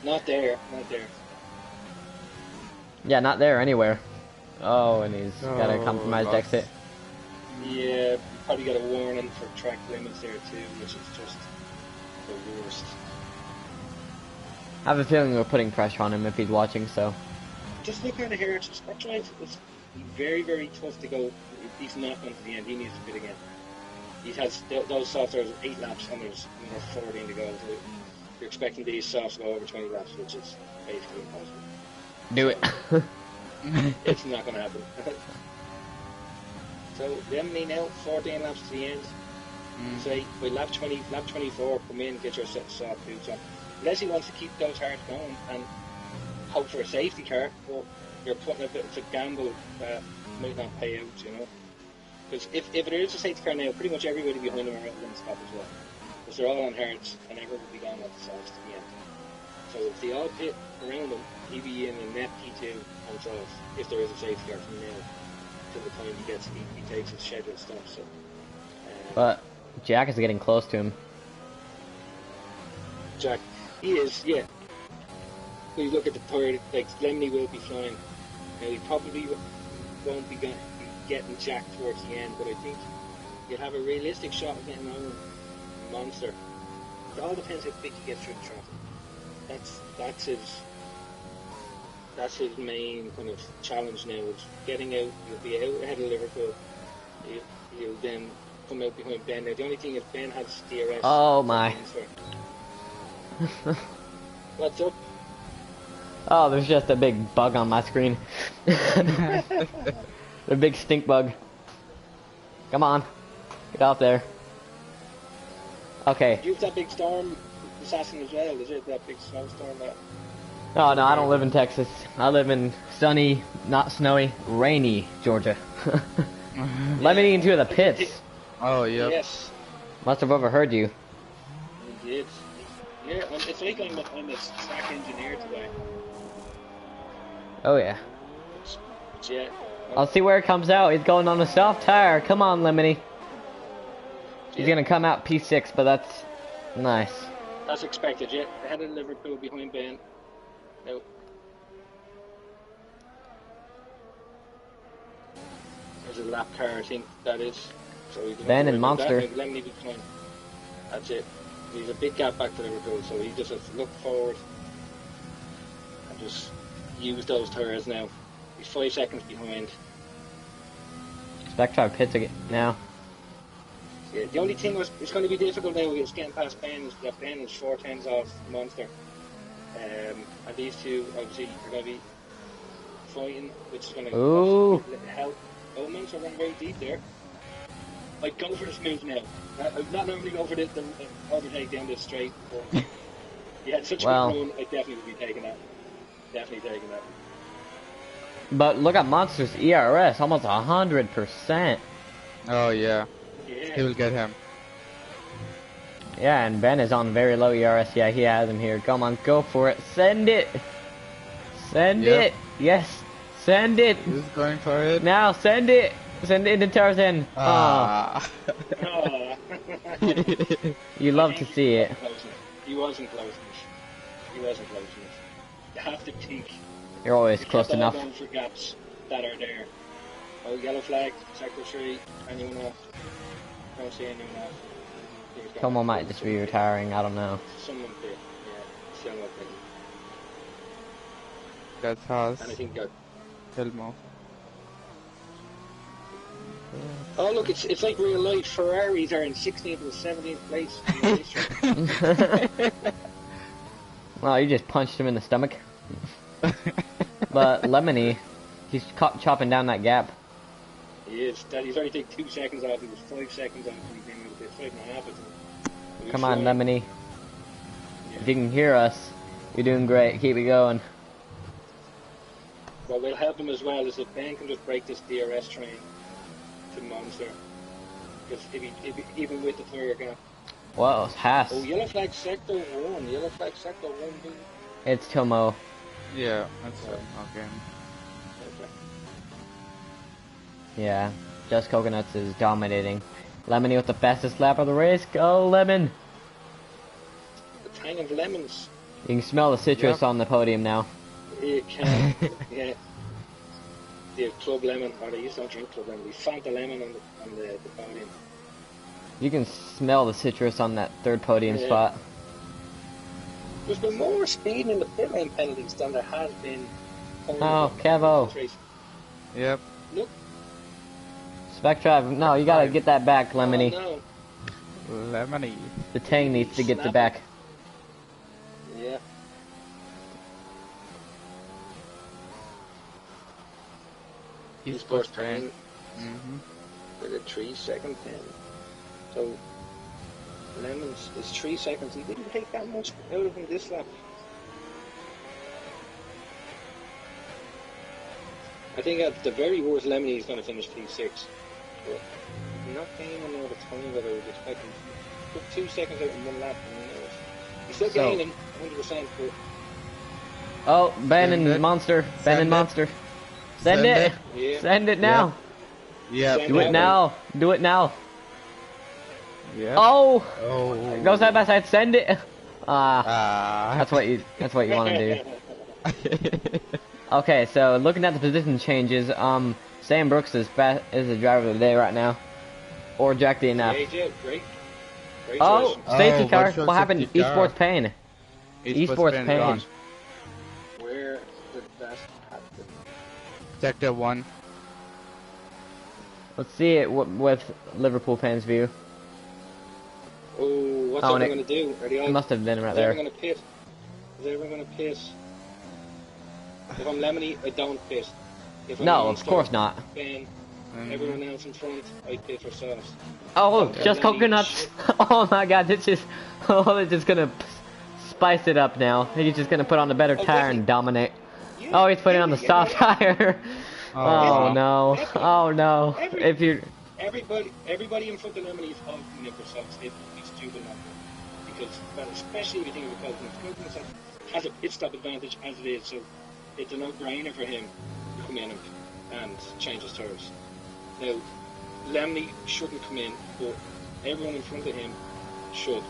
Not there. Yeah, not there, anywhere. Oh, and he's got a compromised exit. Yeah, you probably got a warning for track limits there too, which is just the worst. I have a feeling we're putting pressure on him if he's watching, so... Just look at it here, it's very, very tough to go. He's not going to the end, he needs to pit again. He has those softs are 8 laps and there's 14 to go, so you're expecting these softs to go over 20 laps, which is basically impossible. Do it. It's not going to happen. So, Lemony now, 14 laps to the end. Say, by lap 24, come in, get your soft boots on. Unless he wants to keep those hard going and hope for a safety car, but you're putting a bit of a gamble that might not pay out, you know. Because if it is a safety car now, pretty much everybody behind him are going to stop as well. Because they're all on hards and everyone will be going off the softs to the end. So if they all pit around him, he'd be in a net P2 on softs, if there is a safety car from now till the time he takes his scheduled stuff. So, but Jack is getting close to him. Jack, he is, yeah. When you look at the third, like Lemony will be flying. Now he probably won't be getting Jack towards the end, but I think you'll have a realistic shot of getting on Monster. It all depends how quick he gets through the traffic. That's his main kind of challenge now. Is getting out. You'll be out ahead of Liverpool. You'll then come out behind Ben. Now the only thing is Ben has DRS. Oh my. What's up? Oh, there's just a big bug on my screen. A big stink bug. Come on. Get out there. Okay. You have that big storm assassin as well, is it? That big snowstorm that... Oh no, I don't live in Texas. I live in sunny, not snowy, rainy Georgia. Lemony into the pits. Oh, yeah. Yes. Must have overheard you. You did. Yeah, it's like I'm a track engineer today. Oh yeah. Yeah. I'll see where it comes out. He's going on a soft tire. Come on, Lemony. He's gonna come out P6, but that's nice. That's expected, yeah. Ahead of Liverpool, behind Ben. No. There's a lap car, I think that is. So Ben and Monster. Lemony behind. That's it. He's a big gap back to Liverpool, so he just has to look forward and just use those tires now. He's 5 seconds behind. Spectre pits again now. Yeah, the only thing it's going to be difficult now is getting past Ben is that Ben is 4 tenths off Monster. And these two obviously are going to be fighting, which is going to help. Oh, Monster running very deep there. I'd go for this move now. I'd not normally go for the overtake down this straight, but he had such a good run, I definitely would be taking that. Definitely taking that. But look at Monster's ERS, almost 100%. Oh yeah. He will get him. Yeah, and Ben is on very low ERS. Yeah, he has him here. Come on, go for it. Send it. Send it. Yes. Send it. He's going for it. Now, send it. Send it into Tarzan. You love to see it. He wasn't close enough. He wasn't close enough. You have to think. You're always close enough. Going for gaps that are there. Oh, yellow flag, secretary, anyone off? Don't see anyone off. Someone might just be retiring, I don't know. Someone did, yeah. Someone did. That's Haas. And I think that... Helmo. Oh look, it's like real life. Ferraris are in 16th and 17th place in the racetrack. Well, you just punched him in the stomach. But Lemony, he's chopping down that gap. He is. He's already taken 2 seconds off. He was 5 seconds off when he came in with it. 5.5 of them. Come on, Lemony. Yeah. If you can hear us, you're doing great. Keep it going. What will help him as well is if Ben can just break this DRS train to Monster. Because if he, even with the tire gap, Well, it's Haas. Oh, yellow flag sector 1. Yellow flag sector 1. It's Tomo. Yeah, that's okay. Okay. Yeah, Just Coconuts is dominating. Lemony with the fastest lap of the race. Go, Lemon! The tang of lemons. You can smell the citrus on the podium now. You can. Yeah. The Club Lemon, or they used to drink Club Lemon. We Fanta Lemon on the podium. You can smell the citrus on that third podium spot. There's been more speed in the pit lane penalties than there has been. Oh, Kevo. Yep. Look. Spectra, no, you gotta get that back, Lemony. Oh, no. Lemony. The Tang needs to get the back. Yeah. He's first train. With a 3-second pen. So, Lemons is 3 seconds. He didn't take that much out of him this lap. I think at the very worst, Lemony is going to finish P6. But not gaining all the time that I was expecting. Took 2 seconds out in one lap. He's still gaining 100%. But oh, Ben and Monster. Ben and Monster. Send it. Yeah. Send it now. Yeah. Do it now. Do it now. Yeah. Oh. Go side by side. Send it. That's what you want to do. Okay, so looking at the position changes, Sam Brooks is the driver of the day right now, or Jack DNF. Yeah, great. Oh, safety car. What happened? Esports Pain. Esports Pain. Where did that happen? Sector 1. Let's see it with Liverpool fans' view. Oh, what's everyone going to do? It must have been right there. Is everyone going to pit? If I'm Lemony, I don't pit. If I'm no, of course not. Ben, everyone else in front, I pit for sauce. Oh, Just Coconuts. Oh my god, they're just gonna spice it up now. He's just gonna put on the better tire and dominate. Yeah, oh, he's putting on the soft tire. Oh no. Oh no. If you everybody in front of Lemony is holding it for sauce. It's stupid not to. Because, well, especially if you think of Coconuts has a pit stop advantage as it is, so it's a no-brainer for him to come in and change his tires. Now, Lemony shouldn't come in, but everyone in front of him should.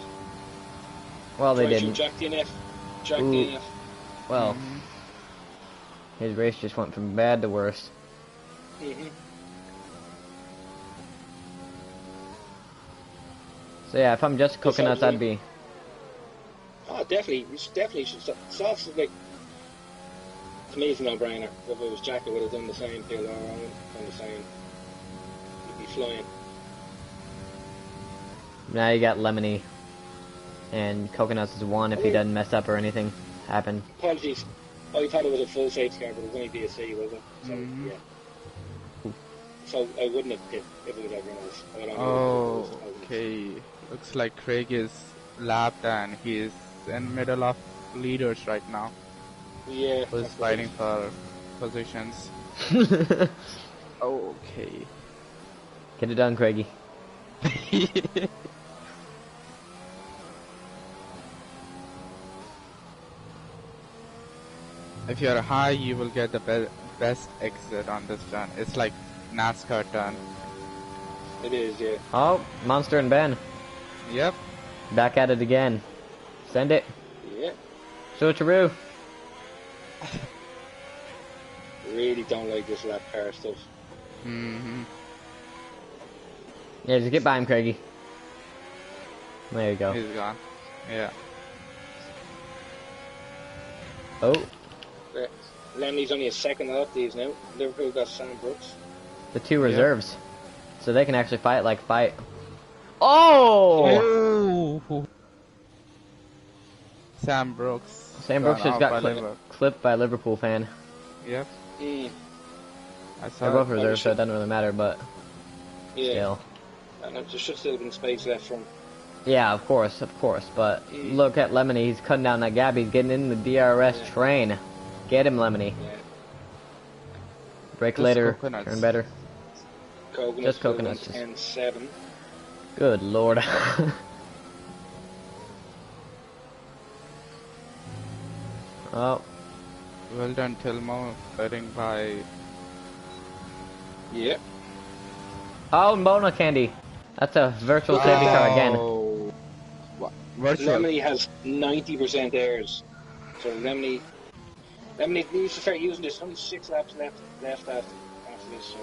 Well, they didn't. Jack DNF. Jack DNF. Well, his race just went from bad to worse. So yeah, if I'm Just Coconuts, I'd be... Oh, definitely. You definitely should stop. Sauce is like... To me, it's a no-brainer. If it was Jack, I would have done the same. PLR on it, done the same. He'd be flying. Now you got Lemony. And Coconuts is one if he doesn't mess up or anything happen. Apologies. I thought it was a full safety car, but it was only DSC, was it? So, yeah. So I wouldn't have picked if it was everyone else. I don't know okay. Looks like Craig is lapped and he is in middle of leaders right now. Yeah. Who's fighting for positions. Okay. Get it done, Craigie. If you're high, you will get the best exit on this turn. It's like NASCAR turn. It is, yeah. Oh, Monster and Ben. Yep. Back at it again. Send it. Yeah. Switcheroo. Really don't like this lap car stuff. Yeah, just get by him, Craigie. There you go. He's gone. Yeah. Oh. Lemley's only a second off these now. Liverpool got Sam Brooks. The two reserves. So they can actually fight like fight. Oh! Sam Brooks. Sam Brooks just got clipped by a Liverpool fan. Yep. I saw They're both reserves, so it doesn't really matter, but still. And there should still have been space left from. Yeah, of course, but look at Lemony, he's cutting down that gap, he's getting in the DRS train. Get him, Lemony. Brake later, turn better. Just Coconuts. 10-7. Good lord. Oh. Well done, Tilmo, leading by... Yeah. Oh, Mona Candy. That's a virtual safety car again. What? Virtual? Lemony has 90% airs. So Lemony needs to start using this. Only 6 laps left after this. So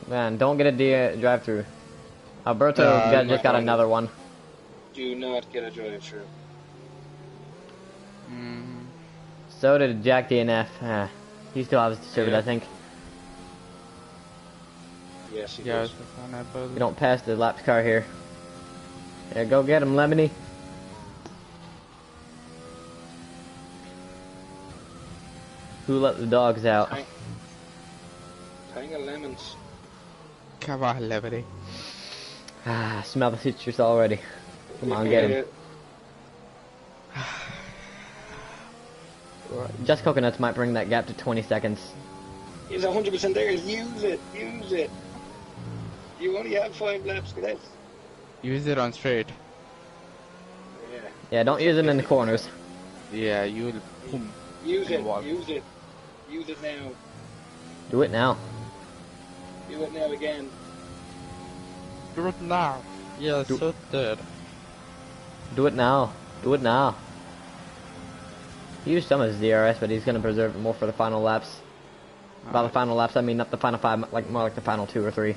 Man, don't get a drive-through. Alberto Yeah, just got another one. do not get a drive-through. So did Jack DNF. He still has to serve it, I think. Yes, he Yes, does. You don't pass the laps car here. Yeah, go get him, Lemony. Who let the dogs out? Hang of lemons. Come on, Lemony. Smell the citrus already. Come on, get him. Just coconuts might bring that gap to 20 seconds. He's 100% there. Use it. Use it. You only have 5 laps left. Use it on straight. Yeah. Yeah, don't use them in the corners. Yeah, you'll... Boom. Use it. Use it. Use it now. Do it now. Do it now again. Do it now. Yes, so did. Do it now. Do it now. He used some of his DRS, but he's going to preserve it more for the final laps. By the final laps, I mean not the final 5, like more like the final 2 or 3.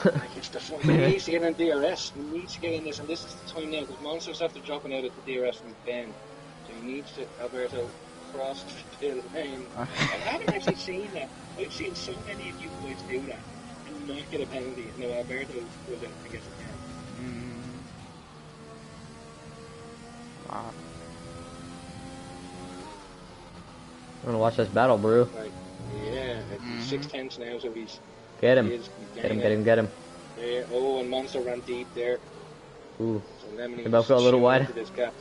Like it's the fun. He needs to get in DRS. He needs to get in this, and this is the time now because monsters after dropping out of the DRS from Ben, so he needs to Alberto cross the pit lane. I haven't actually seen that. I've seen so many of you boys do that and not get a penalty. No, Alberto goes out and gets a penalty. Wow. I'm gonna watch this battle, bro. Right. Yeah, it's 6/10 now, so he's... Get him. Get him. Yeah. Oh, and Monster ran deep there. Ooh. So Lemony They both go a little wide. this gap.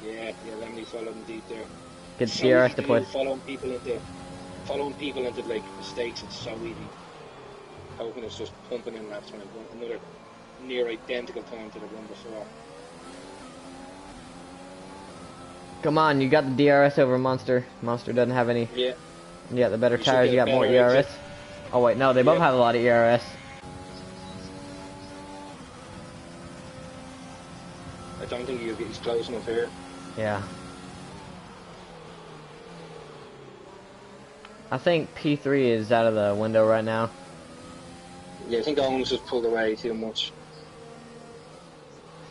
Yeah, Lemony followed him deep there. Get the DRS to put. Following people into like mistakes, it's so easy. Hoping it's just pumping in laps when another near identical time to the one before. Come on, you got the DRS over Monster. Monster doesn't have any. Yeah. You got the better You tires, should you get got more better ERS. exit. Oh wait, no, they both have a lot of ERS. I don't think he's close enough here. Yeah. I think P3 is out of the window right now. Yeah, I think Owens just pulled away too much.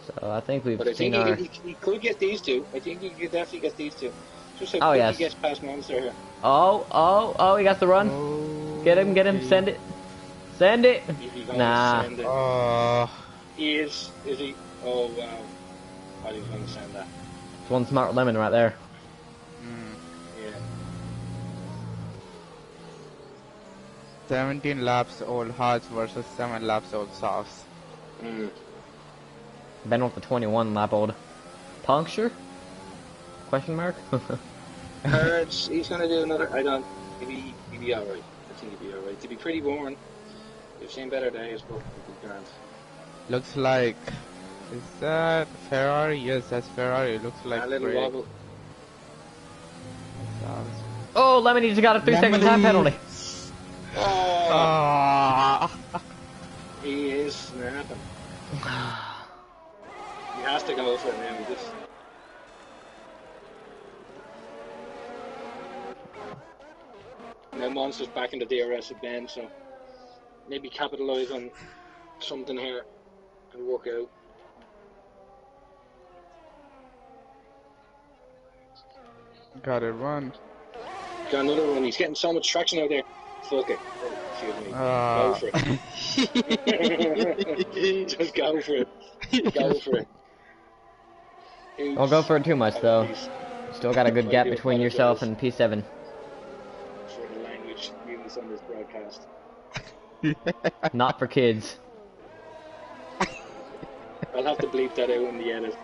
So I think we've But I seen think our... he could get these two. I think he could definitely get these two. Just so Oh, yes. he gets past Monster here. Oh, he got the run. Oh, Get him, send it. Send it. Is he going Nah. to send it? He is he? Oh, wow. I was going to send that. It's one smart lemon right there. Yeah. 17 laps old hards versus 7 laps old softs. Ben with the 21 lap old. Puncture? Question mark? Cards, he's going to do another. I don't. He'll be alright. I think he'll be alright. He'll be pretty worn. We've seen better days, but he'll be grand. Looks like... Is that Ferrari? Yes, that's Ferrari. Looks like... A little brake. wobble. Oh, Lemony just got a 3-second time penalty. Oh, he is snapping. He has to go for it now. He just... Now Monster's back in the DRS again, so maybe capitalise on something here and work out. Got it run. Got another one. He's getting so much traction out there. Fuck it. Oh, excuse me. Go for it. Just go for it. Go for it. Don't go for it too much, though. Still got a good gap between yourself and P7. For the language used on this broadcast. Not for kids. I'll have to bleep that out in the edit.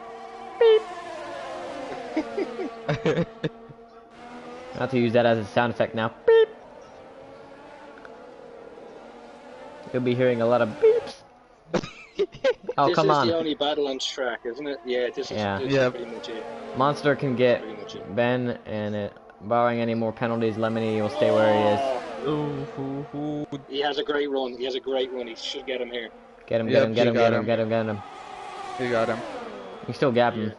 Beep. Not to use that as a sound effect now. Beep. You'll be hearing a lot of beeps. Oh, this come is on. the only battle on track, isn't it? Yeah, this is pretty much it. Monster can get Ben, and barring any more penalties, Lemony will stay where he is. He has a great run. He should get him here. Get him. He got him. You still gap him.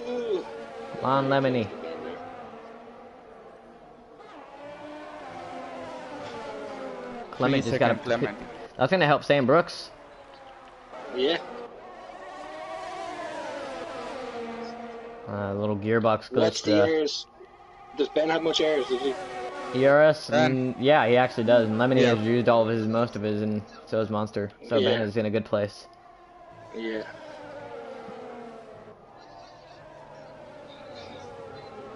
Come on, Lemony. Clement just got a Clement. That's gonna help Sam Brooks. Yeah. Little gearbox glitch. What's the airs? Does Ben have much airs? Does he? ERS? Yeah, he actually does. And Lemony has used most of his, and so has Monster. So Ben is in a good place. Yeah.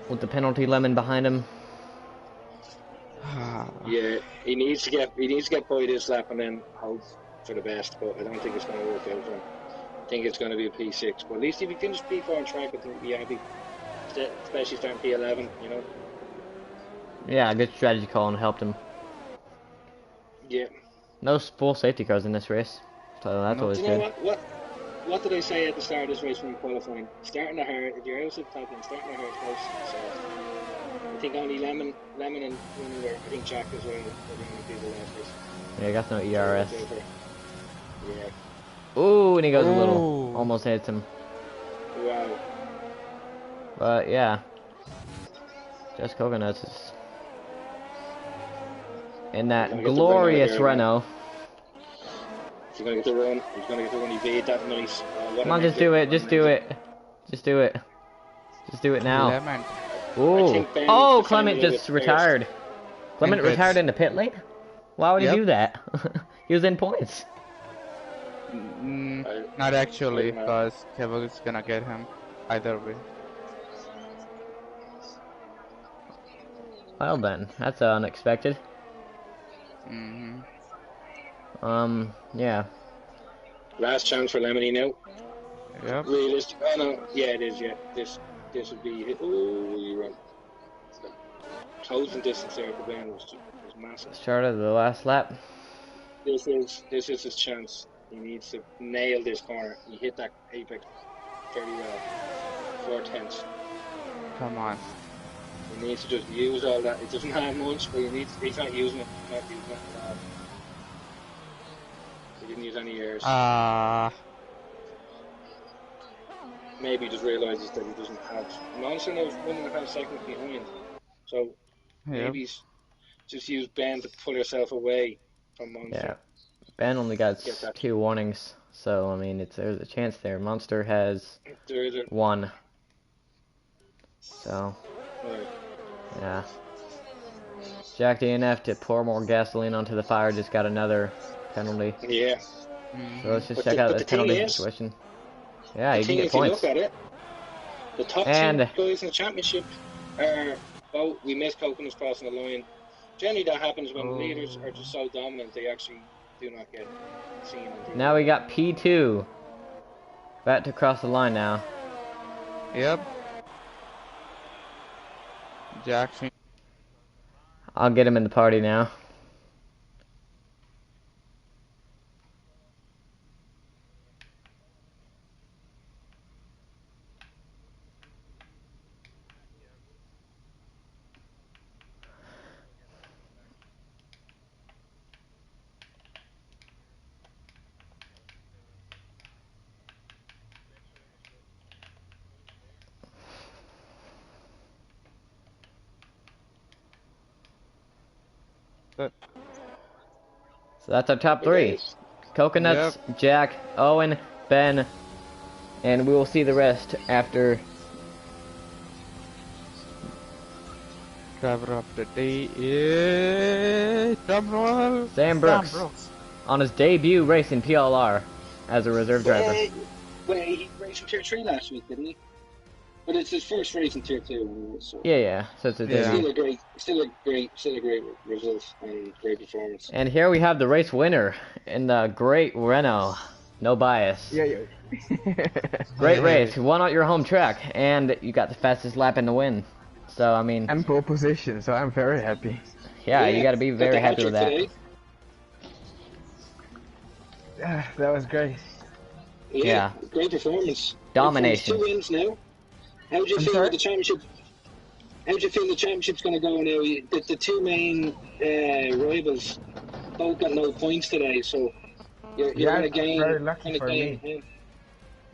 With the penalty lemon behind him. Yeah, he needs to get by this lap and then hope for the best. But I don't think it's going to work out for him. I think it's going to be a P6. But at least if he finishes P4 on track, I think he'll be happy. Especially starting P11, you know. Yeah, good strategy call and helped him. Yeah. No full safety cars in this race, so that's always good. What did I say at the start of this race when qualifying? Starting the hard, if you're outside the top end, starting the hard close. So I think only Lemon and Winner, I think Jack as well, are the only people left this. Yeah, got no ERS. Yeah. Ooh, and he goes a little. Almost hits him. Wow. But yeah. Just Coconuts is in that glorious Renault. He's gonna get the run. He's gonna get the run. He made that nice. Come on, just do it. Just do it. Just do it. Just do it now. Ooh. Oh, Clement just retired. Clement retired in the pit lane? Why would he do that? He was in points. Not actually, because Kevin is gonna get him either way. Well then, that's unexpected. Yeah. Last chance for Lemony now. Yep. Realistic. Oh no, yeah it is, yeah. This would be you run. Closing distance there at the bend was massive. Start of the last lap. This is his chance. He needs to nail this corner. He hit that apex very well. 4/10. Come on. He needs to just use all that. It doesn't have much, but he's not using it. He didn't use any airs. Maybe he just realises that he doesn't have. Monson was 1.5 seconds behind. So maybe he's just used Ben to pull herself away from Monster. Yeah. Ben only got 2 warnings, so I mean there's a chance there. Monster has 1. So yeah. Jack DNF to pour more gasoline onto the fire just got another penalty. Yeah. So let's just check out this penalty situation. Yeah, you can get points. If you look at it, the top 2 guys in the championship are we missed Coconuts crossing the line. Generally that happens when the leaders are just so dominant they actually do not get seen. Now we got P2. About to cross the line now. Yep. Jackson. I'll get him in the party now. So that's our top 3. Coconuts, Jack, Owen, Ben, and we will see the rest after. Driver of the day is Sam Brooks on his debut race in PLR as a reserve driver. Well, he raced in Tier 3 last week, didn't he? But it's his first race in Tier 2. So. Yeah. So it's a still a great result and great performance. And here we have the race winner in the great Renault. No bias. Yeah. Great race. You won out your home track, and you got the fastest lap in the win. So I mean. And pole position. So I'm very happy. Yeah, you got to be very happy with that. That was great. Yeah. Great performance. Domination. 2 wins now. How do you feel with the championship? How do you feel the championship's going to go now? The two main rivals both got no points today, so you're going to gain. Very lucky for me.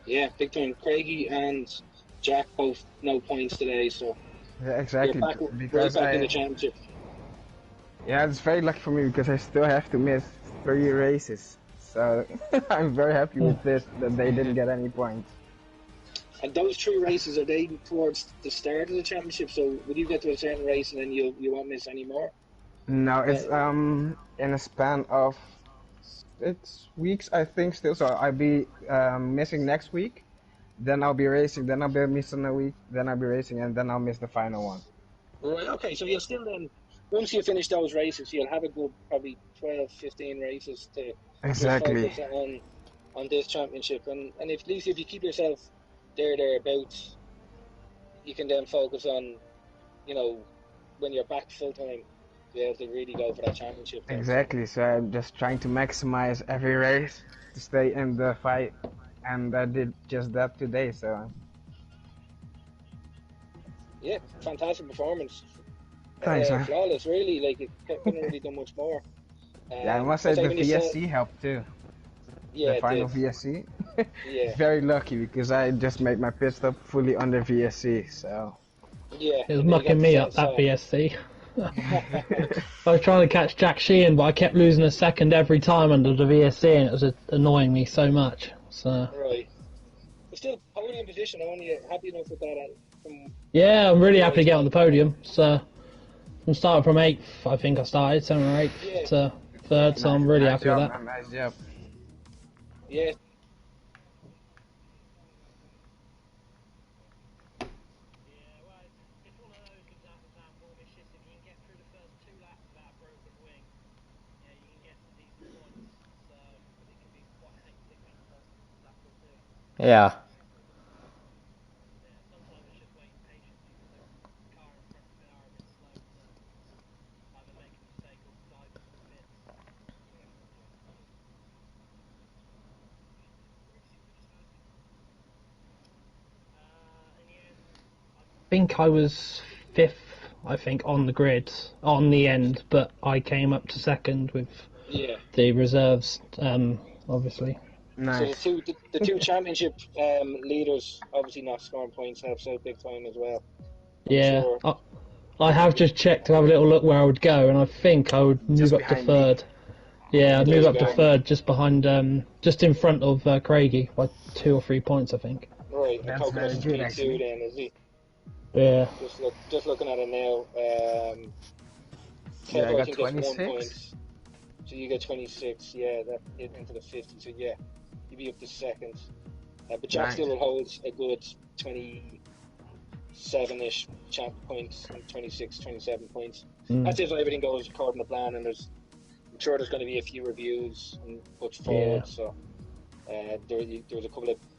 Yeah, big time. Craigie and Jack both no points today, so yeah, exactly. Because right back in the championship. Yeah, it's very lucky for me because I still have to miss 3 races. So I'm very happy with this that they didn't get any points. And those 3 races, are they towards the start of the championship? So will you get to a certain race and then you won't miss any more? No, it's in a span of 6 weeks, I think. Still, so I'll be missing next week. Then I'll be racing. Then I'll be missing a week. Then I'll be racing, and then I'll miss the final one. Right. Okay. So you'll still then, once you finish those races, you'll have a good probably 12, 15 races to focus on this championship. And if at least if you keep yourself thereabouts, you can then focus on, when you're back full time, be able to really go for that championship. Exactly. So I'm just trying to maximize every race to stay in the fight, and I did just that today. So. Yeah, fantastic performance. Thanks, man. Flawless, really. Like, it couldn't really do much more. Yeah, I must say the VSC helped too. Yeah, the final VSC. Yeah. Very lucky because I just made my pit stop fully under VSC, so. Yeah. It was mucking me up, that VSC. I was trying to catch Jack Sheehan, but I kept losing a second every time under the VSC, and it was annoying me so much. So. Right. But still, podium position, only happy enough with that. Yeah, I'm really happy to get on the podium. So, I'm starting from 8th, I think I started, 7th or 8th to 3rd, so I'm really happy with that. Nice job. Yeah. Yeah. I think I was 5th, on the grid, on the end, but I came up to 2nd with the reserves, obviously. Nice. So the two championship leaders, obviously not scoring points, have so big time as well. Yeah, sure. I have just checked to have a little look where I would go, and I think I would move up to 3rd. Yeah, I'd move up to 3rd, just behind, just in front of Craigie by 2 or 3 points, I think. Right, and That's very good, actually. then, is he? Yeah. Just looking at it now. Yeah, I got 26. 1 point. So you get 26. Yeah, that into the 50. So yeah, you'd be up to 2nd. But Jack still holds a good 27-ish champ points, 26, 27 points. That's if everything goes according to plan, and I'm sure there's going to be a few reviews and puts forward. Yeah. So there was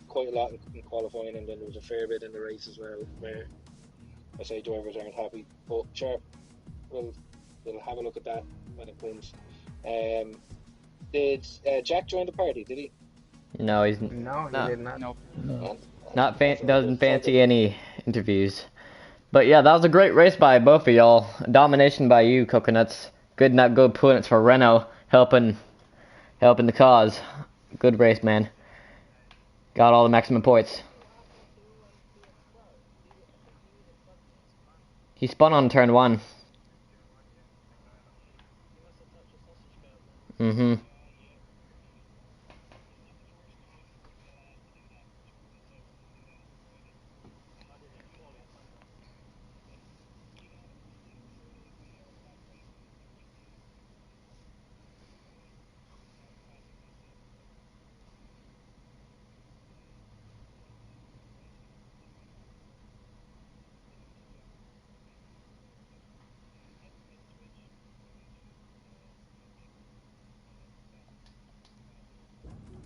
quite a lot in qualifying, and then there was a fair bit in the race as well, where I say drivers aren't happy. But sure, we'll have a look at that when it comes. Did Jack join the party? Did he? No, he did not. No. Doesn't fancy any interviews. But yeah, that was a great race by both of y'all. Domination by you, Coconuts. Good points for Renault, helping the cause. Good race, man. Got all the maximum points. He spun on turn 1. Mm-hmm.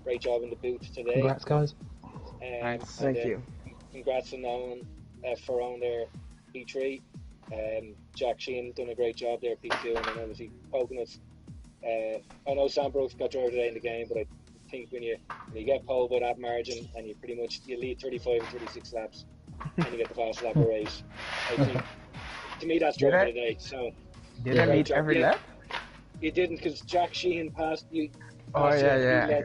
Great job in the boot today. Congrats, guys. Thank you. Congrats on Owen for on their P3. Jack Sheehan done a great job there, P2, and then obviously Coconuts. I know Sam Brooks got driver today in the game, but I think when you get pole by that margin and you pretty much you lead 35 and 36 laps and you get the fast lap race, I think to me that's driver of the day. So did I meet every lap? You didn't, because Jack Sheehan passed you. Oh yeah.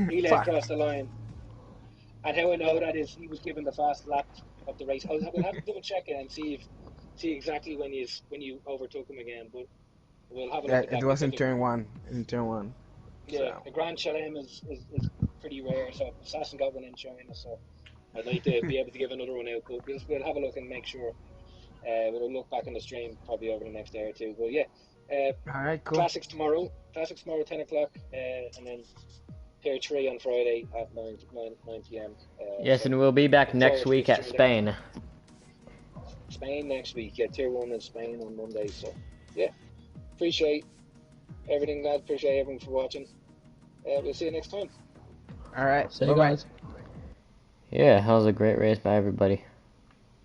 He led across the line. And how I know that is he was given the fast lap of the race. We'll have to double check it and see exactly when you overtook him again. But we'll have a look at that. It was in turn one. Yeah, so. the Grand Chelem is pretty rare, so Sassen got one in China, so I'd like to be able to give another one out. But we'll have a look and make sure. We'll look back on the stream probably over the next day or two. But yeah, all right, cool. Classics tomorrow, 10 o'clock, and then Tier 3 on Friday at 9 p.m. Yes, and we'll be back next week at Spain. Spain next week, yeah, Tier 1 in Spain on Monday. So yeah, appreciate everything, lads. Appreciate everyone for watching. We'll see you next time. All right, see you guys. Yeah, that was a great race by everybody.